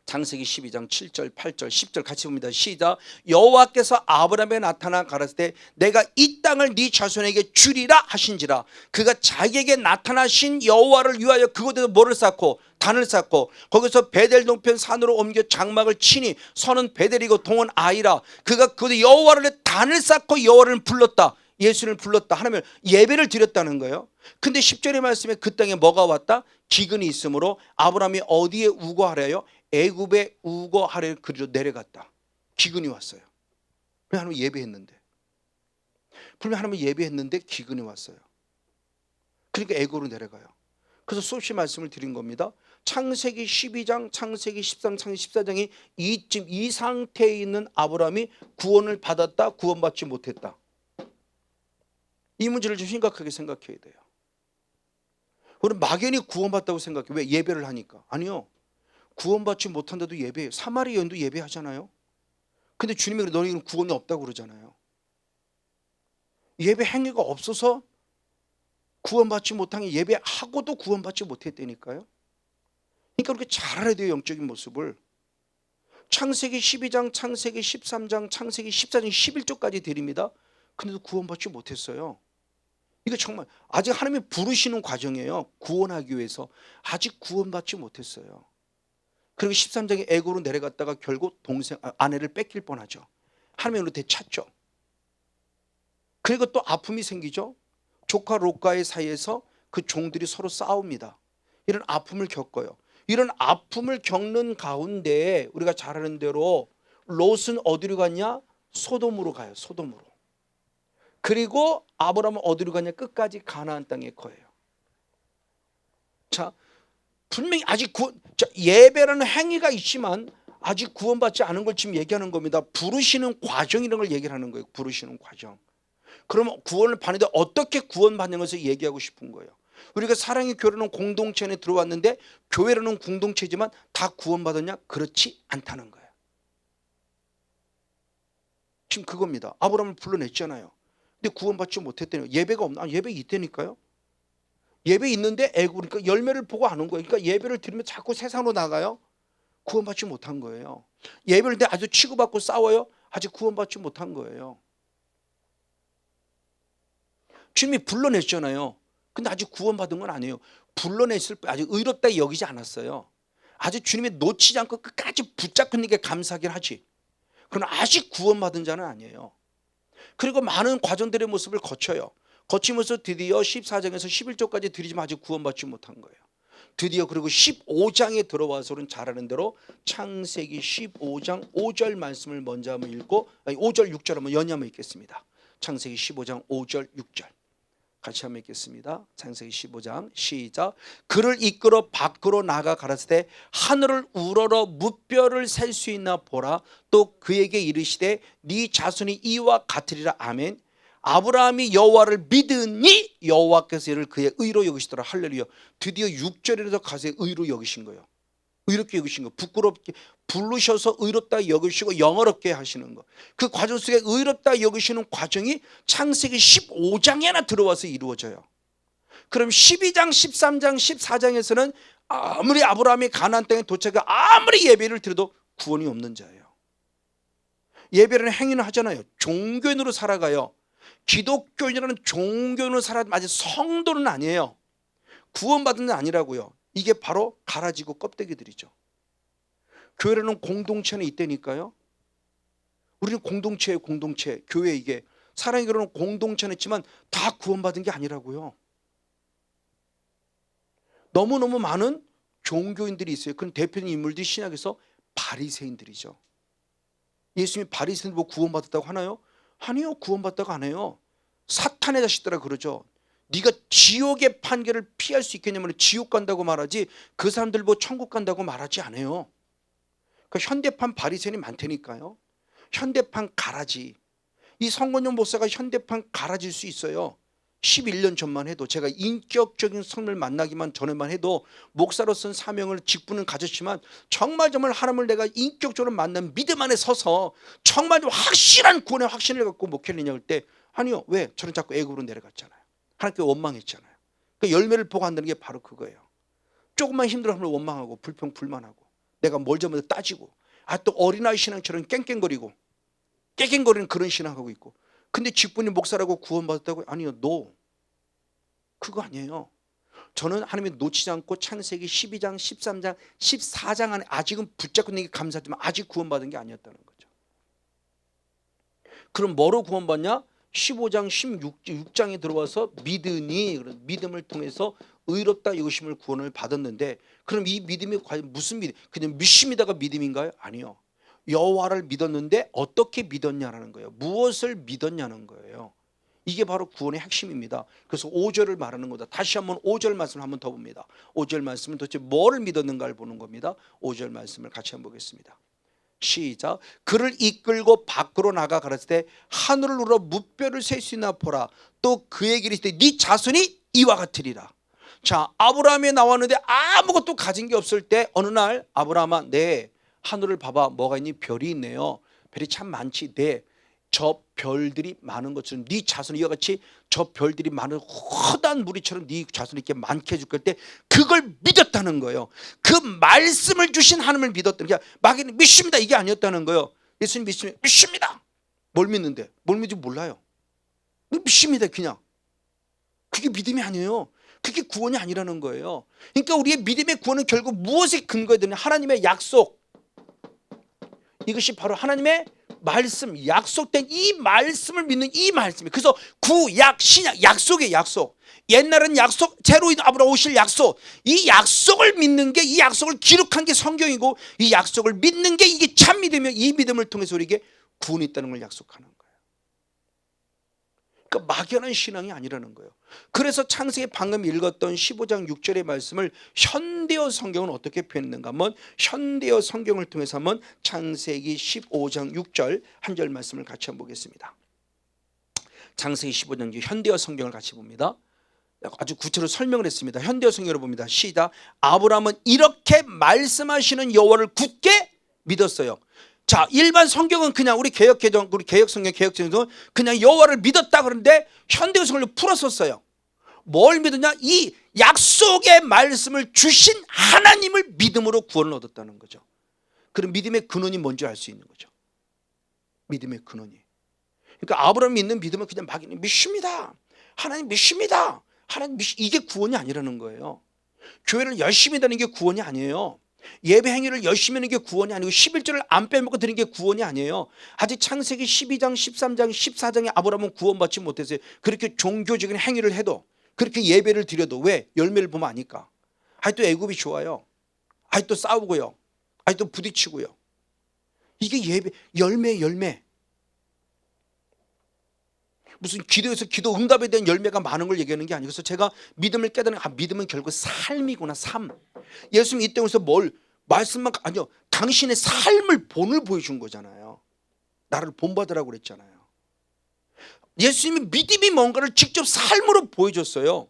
창세기 12장 7절 8절 10절 같이 봅니다. 시작. 여호와께서 아브라함에 나타나 가라사대 때 내가 이 땅을 네 자손에게 주리라 하신지라. 그가 자기에게 나타나신 여호와를 위하여 그곳에서 뭐를 쌓고? 단을 쌓고 거기서 베델 동편 산으로 옮겨 장막을 치니 선은 베델이고 동은 아이라. 그가 그곳에 여호와를 단을 쌓고 여호와를 불렀다. 예수를 불렀다. 하나님을 예배를 드렸다는 거예요. 근데 10절의 말씀에 그 땅에 뭐가 왔다? 기근이 있으므로 아브라함이 어디에 우거하래요? 애굽에 우거하래. 그리로 내려갔다. 기근이 왔어요. 하나님 예배했는데, 분명 하나님 예배했는데 기근이 왔어요. 그러니까 애굽으로 내려가요. 그래서 수없이 말씀을 드린 겁니다. 창세기 12장, 창세기 13, 창세기 14장이 이 상태에 있는 아브라함이 구원을 받았다, 구원받지 못했다. 이 문제를 좀 심각하게 생각해야 돼요. 우리는 막연히 구원받다고 생각해. 왜? 예배를 하니까. 아니요. 구원받지 못한데도 예배해요. 사마리 여인도 예배하잖아요. 근데 주님이 너희는 구원이 없다고 그러잖아요. 예배 행위가 없어서 구원받지 못한 게 예배하고도 구원받지 못했다니까요. 그러니까 그렇게 잘 알아야 돼요. 영적인 모습을. 창세기 12장, 창세기 13장, 창세기 14장 11절까지 드립니다. 근데도 구원받지 못했어요. 이거 정말 아직 하나님이 부르시는 과정이에요. 구원하기 위해서. 아직 구원받지 못했어요. 그리고 13장에 애굽으로 내려갔다가 결국 아내를 뺏길 뻔하죠. 하나님으로 되찾죠. 그리고 또 아픔이 생기죠. 조카 롯과의 사이에서 그 종들이 서로 싸웁니다. 이런 아픔을 겪어요. 이런 아픔을 겪는 가운데 우리가 잘 아는 대로 롯은 어디로 갔냐? 소돔으로 가요. 소돔으로. 그리고 아브라함은 어디로 가냐? 끝까지 가나안 땅에 거예요. 자, 분명히 아직 예배라는 행위가 있지만 아직 구원받지 않은 걸 지금 얘기하는 겁니다. 부르시는 과정이라는 걸 얘기를 하는 거예요. 부르시는 과정. 그러면 구원을 받는데 어떻게 구원받는 것을 얘기하고 싶은 거예요. 우리가 사랑의 교회라는 공동체 안에 들어왔는데 교회라는 공동체지만 다 구원받았냐? 그렇지 않다는 거예요. 지금 그겁니다. 아브라함을 불러냈잖아요. 근데 구원받지 못했대요. 예배가 없나? 예배 있다니까요. 예배 있는데 그러니까 열매를 보고 안 온 거예요. 그러니까 예배를 드리면 자꾸 세상으로 나가요. 구원받지 못한 거예요. 예배를 때 아주 치고받고 싸워요. 아직 구원받지 못한 거예요. 주님이 불러냈잖아요. 근데 아직 구원받은 건 아니에요. 불러냈을 때 아직 의롭다 여기지 않았어요. 아직 주님이 놓치지 않고 끝까지 붙잡는 게 감사하긴 하지. 그러나 아직 구원받은 자는 아니에요. 그리고 많은 과정들의 모습을 거쳐요. 거치면서 드디어 14장에서 11절까지 드리지만 아직 구원받지 못한 거예요. 드디어 그리고 15장에 들어와서는 잘하는 대로 창세기 15장 5절 말씀을 먼저 한번 읽고 5절 6절 한번 연이 한번 읽겠습니다. 창세기 15장 5절 6절 같이 한번 읽겠습니다. 창세기 15장 시작. 그를 이끌어 밖으로 나가 가라사대 하늘을 우러러 무뼈를 셀 수 있나 보라. 또 그에게 이르시되 네 자손이 이와 같으리라. 아멘. 아브라함이 여호와를 믿으니 여호와께서 이를 그의 의로 여기시더라. 할렐루야. 드디어 6절에서 가서 의로 여기신 거예요. 의롭게 여기신 거. 부끄럽게 부르셔서 의롭다 여기시고 영어롭게 하시는 거. 그 과정 속에 의롭다 여기시는 과정이 창세기 15장에나 들어와서 이루어져요. 그럼 12장 13장 14장에서는 아무리 아브라함이 가나안 땅에 도착해 아무리 예배를 드려도 구원이 없는 자예요. 예배라는 행위는 하잖아요. 종교인으로 살아가요. 기독교인이라는 종교인으로 살아도 아직 성도는 아니에요. 구원받은 건 아니라고요. 이게 바로 갈아지고 껍데기들이죠. 교회라는 공동체는 있다니까요. 우리는 공동체예요. 공동체. 교회 이게 사랑의 교회는 공동체는 있지만 다 구원받은 게 아니라고요. 너무너무 많은 종교인들이 있어요. 그런 대표적인 인물들이 신약에서 바리새인들이죠. 예수님이 바리새인들 보고 구원받았다고 하나요? 아니요. 구원받다가 안 해요. 사탄의 자식들아 그러죠. 네가 지옥의 판결을 피할 수 있겠냐면 지옥 간다고 말하지 그 사람들 보고 천국 간다고 말하지 않아요. 그러니까 현대판 바리새인이 많다니까요. 현대판 가라지. 이 성건용 목사가 현대판 가라질 수 있어요. 11년 전만 해도 제가 인격적인 성을 만나기만 전에만 해도 목사로서는 사명을 직분은 가졌지만 정말 하나님을 내가 인격적으로 만난 믿음 안에 서서 정말 확실한 구원의 확신을 갖고 목회를 했냐 할 때 아니요. 왜? 저는 자꾸 애굽으로 내려갔잖아요. 하나님께 원망했잖아요. 그 열매를 보고 한다는 게 바로 그거예요. 조금만 힘들어하면 원망하고 불평 불만하고 내가 뭘 잘못해 따지고 또 어린아이 신앙처럼 깽깽거리고 깽깽거리는 그런 신앙하고 있고 근데 직분이 목사라고 구원받았다고? 아니요. 그거 아니에요. 저는 하나님이 놓치지 않고 창세기 12장 13장 14장 안에 아직은 붙잡고 있는 게 감사하지만 아직 구원받은 게 아니었다는 거죠. 그럼 뭐로 구원받냐? 15장 16장에 들어와서 믿으니 믿음을 통해서 의롭다 여기심을 구원을 받았는데 그럼 이 믿음이 과연 무슨 믿음? 그냥 믿습니다가 믿음인가요? 아니요. 여호와를 믿었는데 어떻게 믿었냐라는 거예요. 무엇을 믿었냐는 거예요. 이게 바로 구원의 핵심입니다. 그래서 5절을 말하는 거다. 다시 한번 5절 말씀을 한번 더 봅니다. 5절 말씀은 도대체 뭐를 믿었는가를 보는 겁니다. 5절 말씀을 같이 한번 보겠습니다. 시작. 그를 이끌고 밖으로 나가 가라사대 때 하늘을 우러 무뼈를 셀 수 있나 보라. 또 그에게 이르시되 네 자손이 이와 같으리라. 자, 아브라함이 나왔는데 아무것도 가진 게 없을 때 어느 날 아브라함아 네 하늘을 봐봐 뭐가 있니? 별이 있네요. 별이 참 많지. 네 저 별들이 많은 것처럼 네 자손이 이와 같이 저 별들이 많은 허다한 무리처럼 네 자손이 이렇게 많게 해줄 때 그걸 믿었다는 거예요. 그 말씀을 주신 하나님을 믿었다는 게 막연히 믿습니다 이게 아니었다는 거예요. 예수님 믿습니다. 뭘 믿는데? 뭘 믿는지 몰라요. 믿습니다 그냥. 그게 믿음이 아니에요. 그게 구원이 아니라는 거예요. 그러니까 우리의 믿음의 구원은 결국 무엇에 근거해야 되냐? 하나님의 약속. 이것이 바로 하나님의 말씀, 약속된 이 말씀을 믿는 이 말씀이, 그래서 구약 신약 약속의 약속, 옛날은 약속, 새로 앞으로 오실 약속, 이 약속을 믿는 게, 이 약속을 기록한 게 성경이고, 이 약속을 믿는 게 이게 참 믿으며 이 믿음을 통해서 우리에게 구원이 있다는 걸 약속하는 거예요. 그러니까 막연한 신앙이 아니라는 거예요. 그래서 창세기 방금 읽었던 15장 6절의 말씀을 현대어 성경은 어떻게 표현했는가, 한번 현대어 성경을 통해서 한번 창세기 15장 6절 한 절 말씀을 같이 한번 보겠습니다. 창세기 15장 6절 현대어 성경을 같이 봅니다. 아주 구체로 설명을 했습니다. 현대어 성경으로 봅니다. 시작. 아브라함은 이렇게 말씀하시는 여호와를 굳게 믿었어요. 자, 일반 성경은 그냥 우리 개혁개정, 우리 개혁성경, 개혁성경은 그냥 여호와를 믿었다 그러는데 현대어 성경을 풀었었어요. 뭘 믿었냐? 이 약속의 말씀을 주신 하나님을 믿음으로 구원을 얻었다는 거죠. 그럼 믿음의 근원이 뭔지 알 수 있는 거죠. 믿음의 근원이. 그러니까 아브라함이 믿는 믿음은 그냥 막연히 믿습니다. 하나님 믿습니다. 하나님 이게 구원이 아니라는 거예요. 교회를 열심히 다니는 게 구원이 아니에요. 예배 행위를 열심히 하는 게 구원이 아니고 11조를 안 빼먹고 드리는 게 구원이 아니에요. 아직 창세기 12장 13장 14장에 아브라함은 구원받지 못했어요. 그렇게 종교적인 행위를 해도, 그렇게 예배를 드려도. 왜? 열매를 보면 아니까. 아직도 애굽이 좋아요. 아직도 싸우고요. 아직도 부딪히고요. 이게 예배, 열매. 무슨 기도에서 기도 응답에 대한 열매가 많은 걸 얘기하는 게 아니고, 그래서 제가 믿음을 깨달은, 믿음은 결국 삶이구나. 삶. 예수님 이 땅에서 뭘 말씀만, 아니요, 당신의 삶을 본을 보여준 거잖아요. 나를 본받으라고 그랬잖아요. 예수님이 믿음이 뭔가를 직접 삶으로 보여줬어요.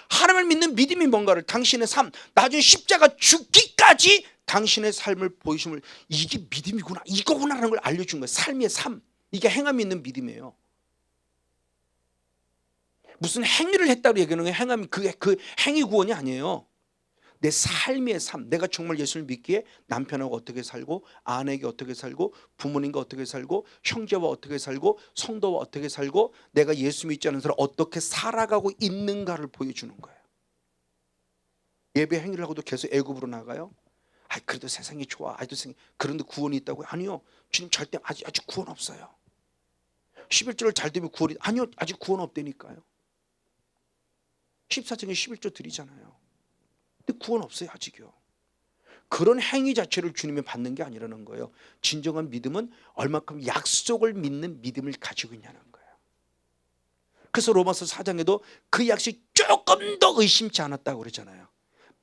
하나님을 믿는 믿음이 뭔가를, 당신의 삶, 나중에 십자가 죽기까지 당신의 삶을 보여줌을, 이게 믿음이구나, 이거구나라는 걸 알려준 거예요. 삶의 삶. 이게 행함이 있는 믿음이에요. 무슨 행위를 했다고 얘기하는 게 행함이, 그 행위 구원이 아니에요. 내 삶의 삶, 내가 정말 예수를 믿기에 남편하고 어떻게 살고, 아내에게 어떻게 살고, 부모님과 어떻게 살고, 형제와 어떻게 살고, 성도와 어떻게 살고, 내가 예수 믿지 않은 사람 어떻게 살아가고 있는가를 보여주는 거예요. 예배 행위를 하고도 계속 애굽으로 나가요? 그래도 세상이 좋아, 그런데 구원이 있다고요? 아니요, 주님 절대 아직 구원 없어요. 11조를 잘 되면 구원이, 아니요, 아직 구원 없다니까요. 14장에 11조 드리잖아요. 근데 구원 없어요, 아직요. 그런 행위 자체를 주님이 받는 게 아니라는 거예요. 진정한 믿음은 얼마큼 약속을 믿는 믿음을 가지고 있냐는 거예요. 그래서 로마서 4장에도 그 약속이 조금 더 의심치 않았다고 그러잖아요.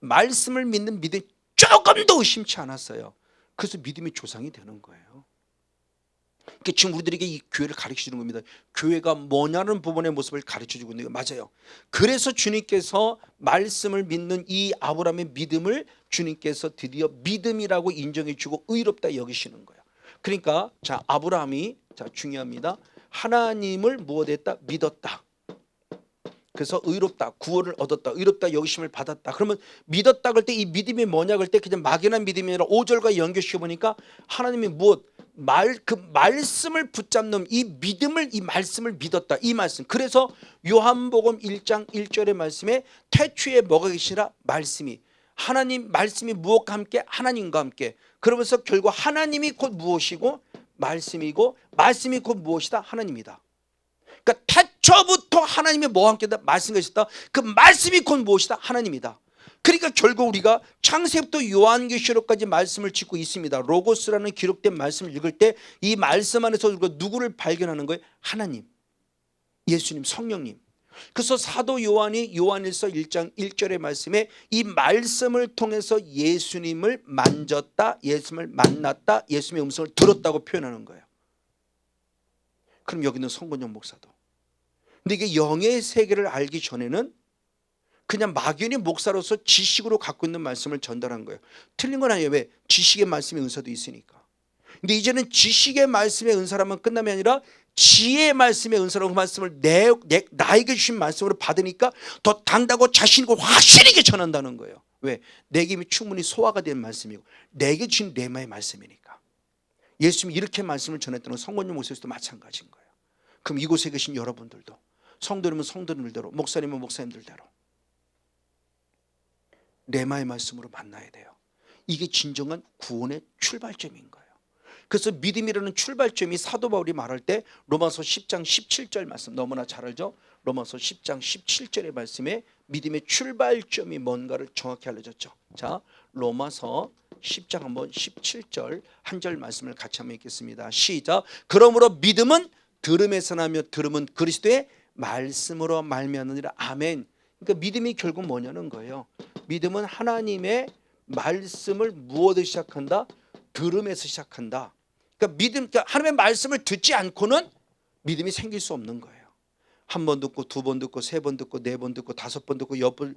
말씀을 믿는 믿음이 조금 더 의심치 않았어요. 그래서 믿음이 조상이 되는 거예요. 그러니까 지금 우리들에게 이 교회를 가르쳐주는 겁니다. 교회가 뭐냐는 부분의 모습을 가르쳐주고 있는 거 맞아요. 그래서 주님께서 말씀을 믿는 이 아브라함의 믿음을 주님께서 드디어 믿음이라고 인정해주고 의롭다 여기시는 거예요. 그러니까 자, 아브라함이, 자, 중요합니다. 하나님을 무엇했다? 믿었다. 그래서 의롭다, 구원을 얻었다, 의롭다 여기심을 받았다. 그러면 믿었다 그럴 때 이 믿음이 뭐냐 그럴 때 그냥 막연한 믿음이 아니라 5절과 연결시켜 보니까 하나님이 무엇, 그 말씀을 붙잡는 이 믿음을, 이 말씀을 믿었다, 이 말씀. 그래서 요한복음 1장 1절의 말씀에 태초에 뭐가 계시라? 말씀이. 하나님 말씀이 무엇과 함께? 하나님과 함께. 그러면서 결국 하나님이 곧 무엇이고? 말씀이고, 말씀이 곧 무엇이다? 하나님이다. 그러니까 태초부터 하나님이 뭐와 함께다? 말씀과 있었다. 그 말씀이 곧 무엇이다? 하나님이다. 그러니까 결국 우리가 창세부터 요한계시록까지 말씀을 짓고 있습니다. 로고스라는 기록된 말씀을 읽을 때 이 말씀 안에서 우리가 누구를 발견하는 거예요? 하나님, 예수님, 성령님. 그래서 사도 요한이 요한일서 1장 1절의 말씀에 이 말씀을 통해서 예수님을 만졌다, 예수님을 만났다, 예수님의 음성을 들었다고 표현하는 거예요. 그럼 여기는 송건영 목사도, 근데 이게 영의 세계를 알기 전에는 그냥 막연히 목사로서 지식으로 갖고 있는 말씀을 전달한 거예요. 틀린 건 아니에요. 왜? 지식의 말씀의 은사도 있으니까. 근데 이제는 지식의 말씀의 은사라면 끝남이 아니라 지혜의 말씀의 은사라고, 그 말씀을 나에게 주신 말씀으로 받으니까 더 당당하고 자신있고 확실히 전한다는 거예요. 왜? 내게 이미 충분히 소화가 된 말씀이고 내게 주신 레마의 말씀이니까. 예수님이 이렇게 말씀을 전했던 건 성권용 목사님도 마찬가지인 거예요. 그럼 이곳에 계신 여러분들도, 성도님은 성도님들대로, 목사님은 목사님들대로 레마의 말씀으로 만나야 돼요. 이게 진정한 구원의 출발점인 거예요. 그래서 믿음이라는 출발점이 사도 바울이 말할 때 로마서 10장 17절 말씀 너무나 잘 알죠. 로마서 10장 17절의 말씀에 믿음의 출발점이 뭔가를 정확히 알려줬죠. 자, 로마서 10장 한번 17절 한 절 말씀을 같이 한번 읽겠습니다. 시작. 그러므로 믿음은 들음에서 나며 들음은 그리스도의 말씀으로 말미암느니라. 아멘. 그러니까 믿음이 결국 뭐냐는 거예요. 믿음은 하나님의 말씀을 무엇에서 시작한다? 들음에서 시작한다. 그러니까 그러니까 하나님의 말씀을 듣지 않고는 믿음이 생길 수 없는 거예요. 한 번 듣고 두 번 듣고 세 번 듣고 네 번 듣고 다섯 번 듣고 열 번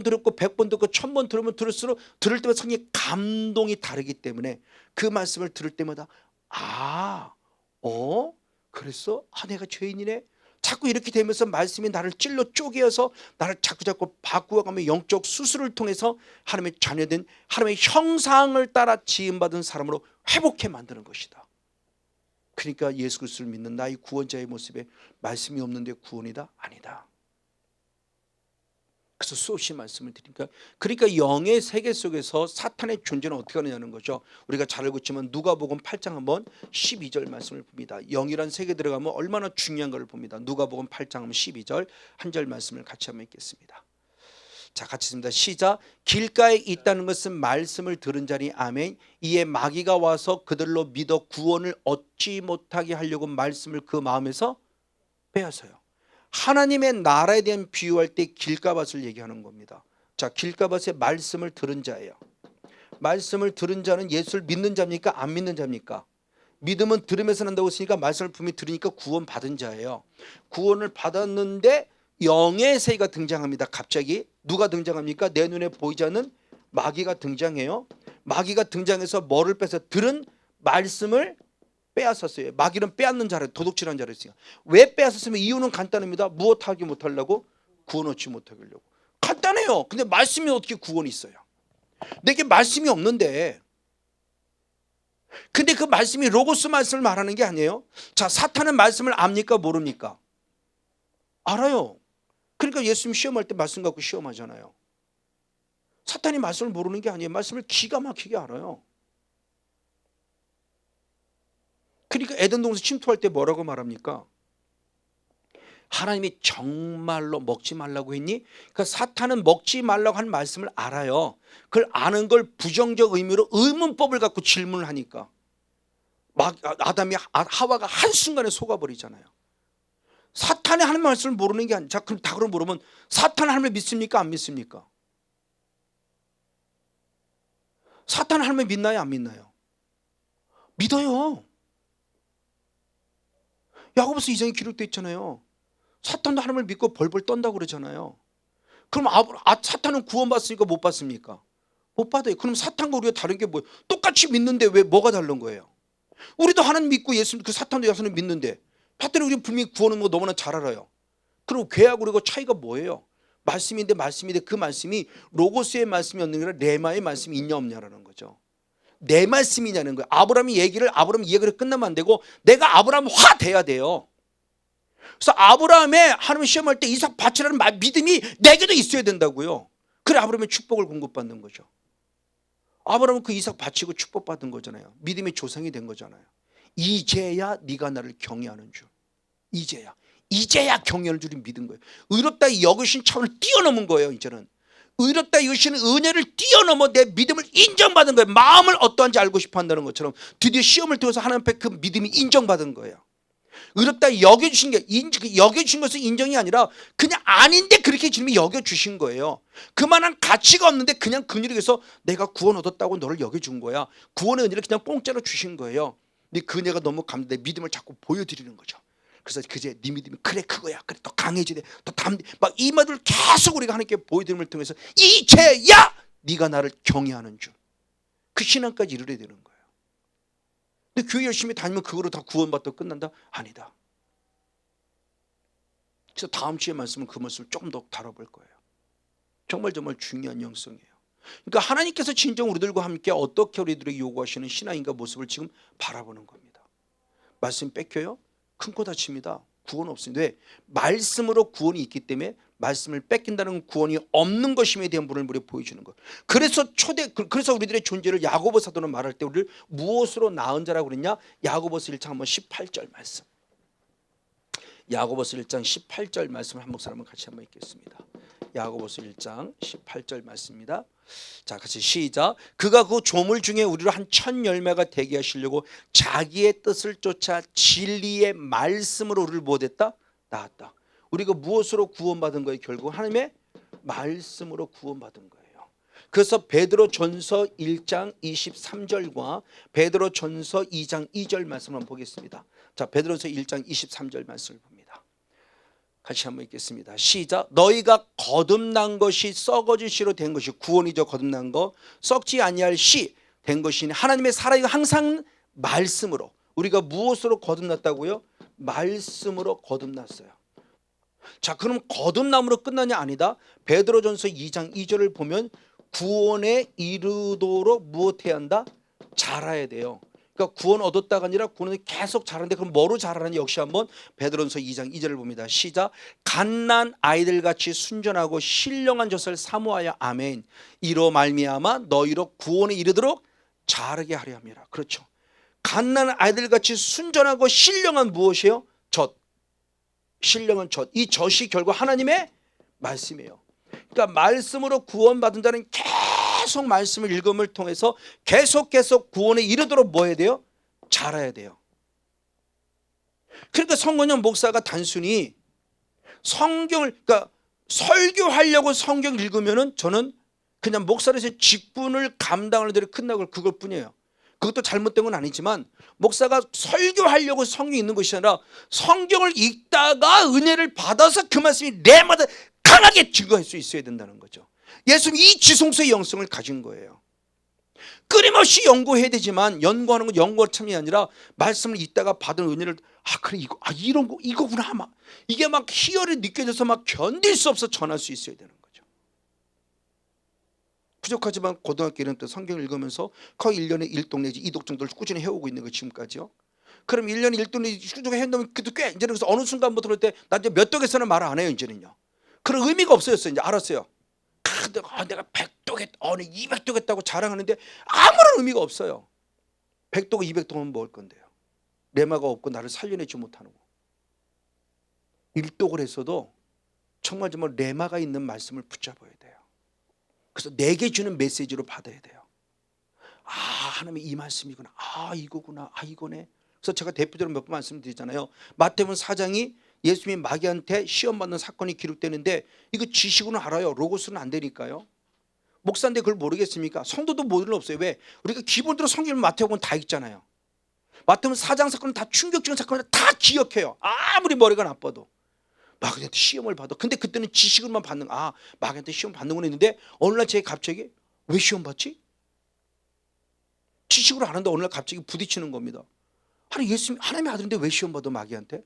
듣고 100번 듣고 1000번 들으면 들을수록 들을 때마다 성령의 감동이 다르기 때문에 그 말씀을 들을 때마다 그랬어? 내가 죄인이네. 자꾸 이렇게 되면서 말씀이 나를 찔러 쪼개어서 나를 자꾸 바꾸어가며 영적 수술을 통해서 하나님의 자녀된 하나님의 형상을 따라 지음받은 사람으로 회복해 만드는 것이다. 그러니까 예수 그리스도를 믿는 나의 구원자의 모습에 말씀이 없는데 구원이다? 아니다. 그래서 수없이 말씀을 드리니까 그러니까 영의 세계 속에서 사탄의 존재는 어떻게 하느냐는 거죠. 우리가 잘 알고 있지만 누가복음 8장 한번 12절 말씀을 봅니다. 영이란 세계 들어가면 얼마나 중요한 걸 봅니다. 누가복음 8장 한번 12절 한 절 말씀을 같이 한번 읽겠습니다. 자, 같이 읽습니다. 시작. 길가에 있다는 것은 말씀을 들은 자니 아멘. 이에 마귀가 와서 그들로 믿어 구원을 얻지 못하게 하려고 말씀을 그 마음에서 빼앗아요. 하나님의 나라에 대한 비유할 때 길가밭을 얘기하는 겁니다. 자, 길가밭의 말씀을 들은 자예요. 말씀을 들은 자는 예수를 믿는 자입니까? 안 믿는 자입니까? 믿음은 들으면서 난다고 했으니까 말씀을 분명히 들으니까 구원 받은 자예요. 구원을 받았는데 영의 세계가 등장합니다. 갑자기 누가 등장합니까? 내 눈에 보이지 않는 마귀가 등장해요. 마귀가 등장해서 뭐를 빼서 들은 말씀을 빼앗았어요. 마귀는 빼앗는 자를 도둑질한 자를 했어요. 왜 빼앗았으면 이유는 간단합니다. 무엇하기 못하려고? 구원 얻지 못하게 하려고. 간단해요. 근데 말씀이 어떻게 구원이 있어요? 내게 말씀이 없는데. 근데 그 말씀이 로고스 말씀을 말하는 게 아니에요. 자, 사탄은 말씀을 압니까 모릅니까? 알아요. 그러니까 예수님 시험할 때 말씀 갖고 시험하잖아요. 사탄이 말씀을 모르는 게 아니에요. 말씀을 기가 막히게 알아요. 그러니까 에덴 동산 침투할 때 뭐라고 말합니까? 하나님이 정말로 먹지 말라고 했니? 그러니까 사탄은 먹지 말라고 한 말씀을 알아요. 그걸 아는 걸 부정적 의미로 의문법을 갖고 질문을 하니까 아담이 하와가 한순간에 속아버리잖아요. 사탄이 하나님 말씀을 모르는 게 아니죠. 자, 그럼 다 그럼 물으면 사탄 하나님을 믿습니까? 안 믿습니까? 사탄 하나님을 믿나요? 안 믿나요? 믿어요. 야고보서 2장에 기록되어 있잖아요. 사탄도 하나님을 믿고 벌벌 떤다고 그러잖아요. 그럼 사탄은 구원받았으니까 못 받습니까? 못 받아요. 그럼 사탄과 우리가 다른 게 뭐예요? 똑같이 믿는데 왜 뭐가 다른 거예요? 우리도 하나님 믿고 예수 그 사탄도 예수님 믿는데 사탄은 우리 분명히 구원은 뭐 너무나 잘 알아요. 그리고 죄하고 그리고 차이가 뭐예요? 말씀인데 그 말씀이 로고스의 말씀이 없는 게 아니라 레마의 말씀이 있냐 없냐라는 거죠. 내 말씀이냐는 거예요. 아브라함 이야기를 끝나면 안 되고 내가 아브라함화 돼야 돼요. 그래서 아브라함의 하나님 시험할 때 이삭 바치라는 믿음이 내게도 있어야 된다고요. 그래 아브라함의 축복을 공급받는 거죠. 아브라함은 그 이삭 바치고 축복받은 거잖아요. 믿음의 조상이 된 거잖아요. 이제야 네가 나를 경외하는 줄. 이제야 경외하는 줄이 믿은 거예요. 의롭다 여기신 차원을 뛰어넘은 거예요. 이제는 의롭다 여기시는 은혜를 뛰어넘어 내 믿음을 인정받은 거예요. 마음을 어떠한지 알고 싶어 한다는 것처럼 드디어 시험을 통해서 하나님 앞에 그 믿음이 인정받은 거예요. 의롭다 여겨주신 게 여겨주신 것은 인정이 아니라 그냥 아닌데 그렇게 주님이 여겨주신 거예요. 그만한 가치가 없는데 그냥 긍휼히 여겨서 내가 구원 얻었다고 너를 여겨준 거야. 구원의 은혜를 그냥 공짜로 주신 거예요. 근데 그 은혜가 너무 감사해 믿음을 자꾸 보여드리는 거죠. 그래서 그제 네 믿음이 그래 그거야. 그래 더 강해지네. 더 막 이 말을 계속 우리가 하나님께 보여드림을 통해서 이제야 네가 나를 경외하는 줄. 그 신앙까지 이르게 되는 거예요. 근데 교회 열심히 다니면 그거로 다 구원받다 끝난다? 아니다. 그래서 다음 주에 말씀은 그 말씀을 조금 더 다뤄볼 거예요. 정말 중요한 영성이에요. 그러니까 하나님께서 진정 우리들과 함께 어떻게 우리들에게 요구하시는 신앙인가 모습을 지금 바라보는 겁니다. 말씀 뺏겨요? 큰 코 다칩니다. 구원 없습니다. 왜? 말씀으로 구원이 있기 때문에 말씀을 뺏긴다는 구원이 없는 것임에 대한 분을 우리 보여주는 거예요. 그래서 우리들의 존재를 야고보 사도는 말할 때 우리를 무엇으로 낳은 자라고 그랬냐? 야고보서 1장 한번 18절 말씀. 야고보서 1장 18절 말씀을 한 목소리 한번 같이 한번 읽겠습니다. 야고보서 1장 18절 말씀입니다. 자, 같이 시작. 그가 그 조물 중에 우리로 한 천 열매가 되게 하시려고 자기의 뜻을 쫓아 진리의 말씀으로 우리를 무엇했다? 낳았다. 우리가 무엇으로 구원받은 거예요? 결국 하나님의 말씀으로 구원받은 거예요. 그래서 베드로전서 1장 23절과 베드로전서 2장 2절 말씀을 한번 보겠습니다. 자, 베드로전서 1장 23절 말씀을 봅니다. 같이 한번 읽겠습니다. 시작. 너희가 거듭난 것이 썩어질 씨로 된 것이 구원이죠. 거듭난 거. 썩지 아니할 씨 된 것이니 하나님의 살아있는 항상 말씀으로. 우리가 무엇으로 거듭났다고요? 말씀으로 거듭났어요. 자, 그럼 거듭남으로 끝나냐? 아니다. 베드로전서 2장 2절을 보면 구원에 이르도록 무엇해야 한다? 자라야 돼요. 그러니까 구원 얻었다가 아니라 구원을 계속 자라는데 그럼 뭐로 자라는지 역시 한번 베드로전서 2장 2절을 봅니다. 시작. 갓난 아이들같이 순전하고 신령한 젖을 사모하여 아멘. 이로 말미암아 너희로 구원에 이르도록 자라게 하려 함이라. 그렇죠. 갓난 아이들같이 순전하고 신령한 무엇이에요? 젖. 신령한 젖. 이 젖이 결국 하나님의 말씀이에요. 그러니까 말씀으로 구원받은 자는 계속 말씀을 읽음을 통해서 계속 구원에 이르도록 뭐 해야 돼요? 자라야 돼요. 그러니까 성건영 목사가 단순히 성경을 그러니까 설교하려고 성경 읽으면은 저는 그냥 목사로서 직분을 감당하는 대로 끝나고 그걸 뿐이에요. 그것도 잘못된 건 아니지만 목사가 설교하려고 성경 읽는 것이 아니라 성경을 읽다가 은혜를 받아서 그 말씀이 내 마음에 강하게 증거할 수 있어야 된다는 거죠. 예수님 이 지성소의 영성을 가진 거예요. 끊임없이 연구해야 되지만 연구하는 건 연구가 참이 아니라 말씀을 읽다가 받은 은혜를 그래 이런 거 이거구나 막 이게 막 희열이 느껴져서 막 견딜 수 없어 전할 수 있어야 되는 거죠. 부족하지만 고등학교 1년 때 성경을 읽으면서 거의 1년에 1독 내지 2독 정도를 꾸준히 해오고 있는 거 지금까지요. 그럼 1년에 1독 내지 꾸준히 해놓으면 그래도 꽤 이제는 그래서 어느 순간부터 그럴 때 나 이제 몇 독에서는 말 안 해요. 이제는요. 그런 의미가 없어졌어요. 이제 알았어요. 내가 100독 했다, 200독 했다고 자랑하는데 아무런 의미가 없어요. 100독, 200독은 먹을 건데요. 레마가 없고 나를 살려내지 못하는 거. 1독을 했어도 정말 레마가 있는 말씀을 붙잡아야 돼요. 그래서 내게 주는 메시지로 받아야 돼요. 하나님의 이 말씀이구나. 이거구나. 이거네. 그래서 제가 대표적으로 몇 번 말씀드리잖아요. 마태복음 4장이 예수님이 마귀한테 시험받는 사건이 기록되는데 이거 지식으로는 알아요. 로고스는 안 되니까요. 목사인데 그걸 모르겠습니까? 성도도 모르는 없어요. 왜? 우리가 기본적으로 성경 마태복음 다 읽잖아요. 마태복음 4장 사건은 다 충격적인 사건을 다 기억해요. 아무리 머리가 나빠도. 마귀한테 시험을 받아. 근데 그때는 지식으로만 받는 마귀한테 시험 받는구나 했는데 어느 날 제가 갑자기 왜 시험 받지? 지식으로 아는데 어느 날 갑자기 부딪히는 겁니다. 아니 예수님 하나님의 아들인데 왜 시험 받아 마귀한테?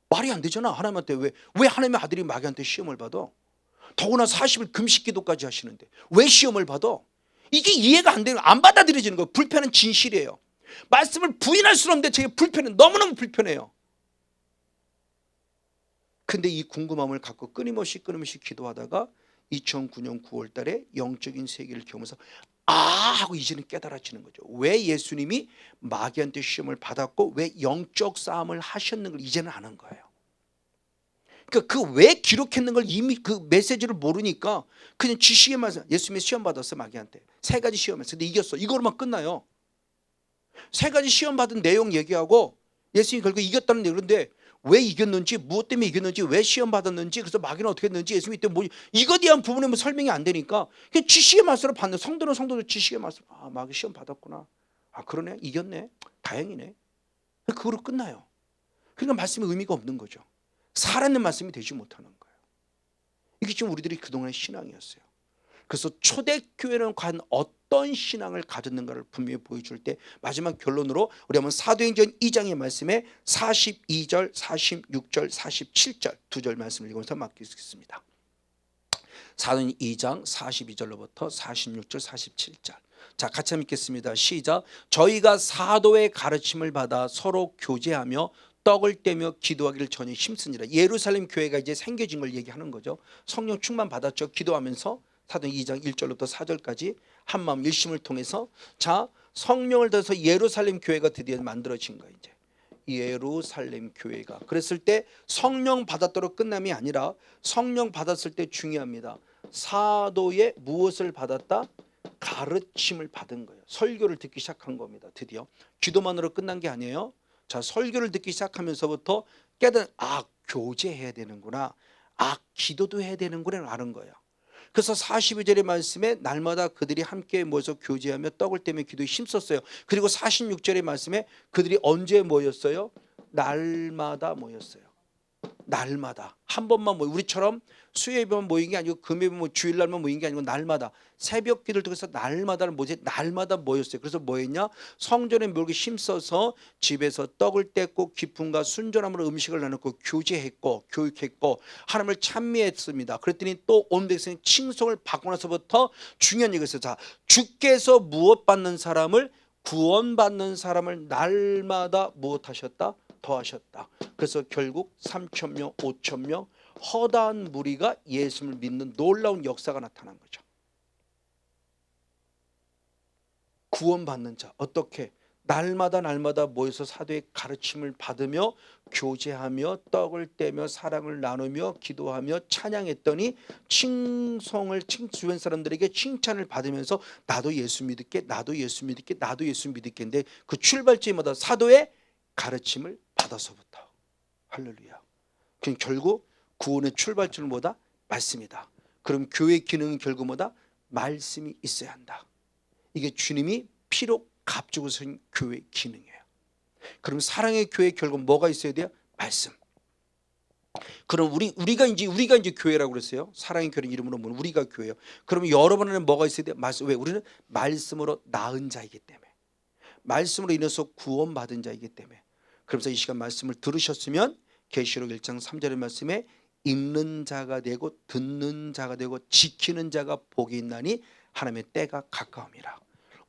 말이 안 되잖아. 하나님한테 왜 하나님의 아들이 마귀한테 시험을 받아? 더구나 40일 금식 기도까지 하시는데 왜 시험을 받아? 이게 이해가 안 되는 안 받아들여지는 거예요. 불편은 진실이에요. 말씀을 부인할 수는 없는데 제 불편은 너무너무 불편해요. 근데 이 궁금함을 갖고 끊임없이 기도하다가 2009년 9월 달에 영적인 세계를 경험해서 하고 이제는 깨달아지는 거죠. 왜 예수님이 마귀한테 시험을 받았고 왜 영적 싸움을 하셨는 걸 이제는 아는 거예요. 그러니까 그 왜 기록했는 걸 이미 그 메시지를 모르니까 그냥 지식의 말씀. 예수님이 시험 받았어 마귀한테 3가지 시험했어. 근데 이겼어. 이거로만 끝나요. 3가지 시험 받은 내용 얘기하고 예수님이 결국 이겼다는 내용. 그런데 왜 이겼는지 무엇 때문에 이겼는지 왜 시험 받았는지 그래서 마귀는 어떻게 했는지 예수님이 때 이거에 대한 부분에 설명이 안 되니까 그냥 지식의 말씀을 받는 성도는 지식의 말씀. 마귀 시험 받았구나. 그러네. 이겼네. 다행이네. 그거로 끝나요. 그러니까 말씀이 의미가 없는 거죠. 살아있는 말씀이 되지 못하는 거예요. 이게 지금 우리들이 그동안의 신앙이었어요. 그래서 초대교회는 과연 어떤 신앙을 가졌는가를 분명히 보여줄 때 마지막 결론으로 우리 한번 사도행전 2장의 말씀에 42절, 46절, 47절 2절 말씀을 읽으면서 맡기겠습니다. 사도행전 2장 42절로부터 46절, 47절. 자, 같이 한번 읽겠습니다. 시작. 저희가 사도의 가르침을 받아 서로 교제하며 떡을 떼며 기도하기를 전혀 힘쓰니라. 예루살렘 교회가 이제 생겨진 걸 얘기하는 거죠. 성령 충만 받았죠. 기도하면서 사도행 2장 1절부터 4절까지 한마음 일심을 통해서 자 성령을 더해서 예루살렘 교회가 드디어 만들어진 거예요. 이제 예루살렘 교회가 그랬을 때 성령 받았도록 끝남이 아니라 성령 받았을 때 중요합니다. 사도의 무엇을 받았다? 가르침을 받은 거예요. 설교를 듣기 시작한 겁니다. 드디어 기도만으로 끝난 게 아니에요. 자 설교를 듣기 시작하면서부터 깨달은 교제해야 되는구나, 기도도 해야 되는구나 아는 거예요. 그래서 42절의 말씀에 날마다 그들이 함께 모여서 교제하며 떡을 떼며 기도에 힘썼어요. 그리고 46절의 말씀에 그들이 언제 모였어요? 날마다 모였어요. 날마다 한 번만 모여, 우리처럼 수요일만 모인 게 아니고 금요일 주일날만 모인 게 아니고 날마다 새벽 기도를 통해서 날마다는 뭐지? 날마다 모였어요. 그래서 뭐 했냐? 성전에 모이기 힘써서 집에서 떡을 뗐고 기쁨과 순전함으로 음식을 나눴고 교제했고 교육했고 하나님을 찬미했습니다. 그랬더니 또 온 백성이 칭송을 받고 나서부터 중요한 얘기가 있어요. 자, 주께서 무엇 받는 사람을, 구원받는 사람을 날마다 무엇하셨다? 더하셨다. 그래서 결국 3,000명 5,000명 허다한 무리가 예수를 믿는 놀라운 역사가 나타난 거죠. 구원받는 자 어떻게? 날마다 모여서 사도의 가르침을 받으며 교제하며 떡을 떼며 사랑을 나누며 기도하며 찬양했더니 칭송을 주변 사람들에게 칭찬을 받으면서 나도 예수 믿을게, 나도 예수 믿을게, 나도 예수 믿을게인데 그 출발지마다 사도의 가르침을 받아서부터 할렐루야. 결국 구원의 출발점은 뭐다? 말씀이다. 그럼 교회 기능은 결국 뭐다? 말씀이 있어야 한다. 이게 주님이 피로 값주고 선 교회 기능이에요. 그럼 사랑의 교회 결국 뭐가 있어야 돼요? 말씀. 그럼 우리가 이제 교회라고 그랬어요. 사랑의 교회 이름으로 보면 우리가 교회예요. 그러면 여러분은 뭐가 있어야 돼요? 말씀. 왜? 우리는 말씀으로 낳은 자이기 때문에, 말씀으로 인해서 구원받은 자이기 때문에. 그러면서 이 시간 말씀을 들으셨으면 계시록 1장 3절의 말씀에 읽는 자가 되고 듣는 자가 되고 지키는 자가 복이 있나니 하나님의 때가 가까움이라.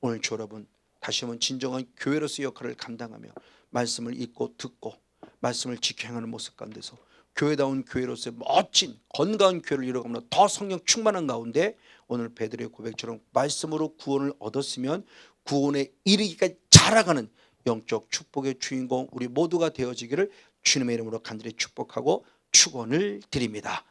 오늘 주 여러분 다시 한번 진정한 교회로서의 역할을 감당하며 말씀을 읽고 듣고 말씀을 지켜 행하는 모습 가운데서 교회다운 교회로서의 멋진 건강한 교회를 이루어가며 더 성령 충만한 가운데 오늘 베드로의 고백처럼 말씀으로 구원을 얻었으면 구원에 이르기까지 자라가는 영적 축복의 주인공 우리 모두가 되어지기를 주님의 이름으로 간절히 축복하고 축원을 드립니다.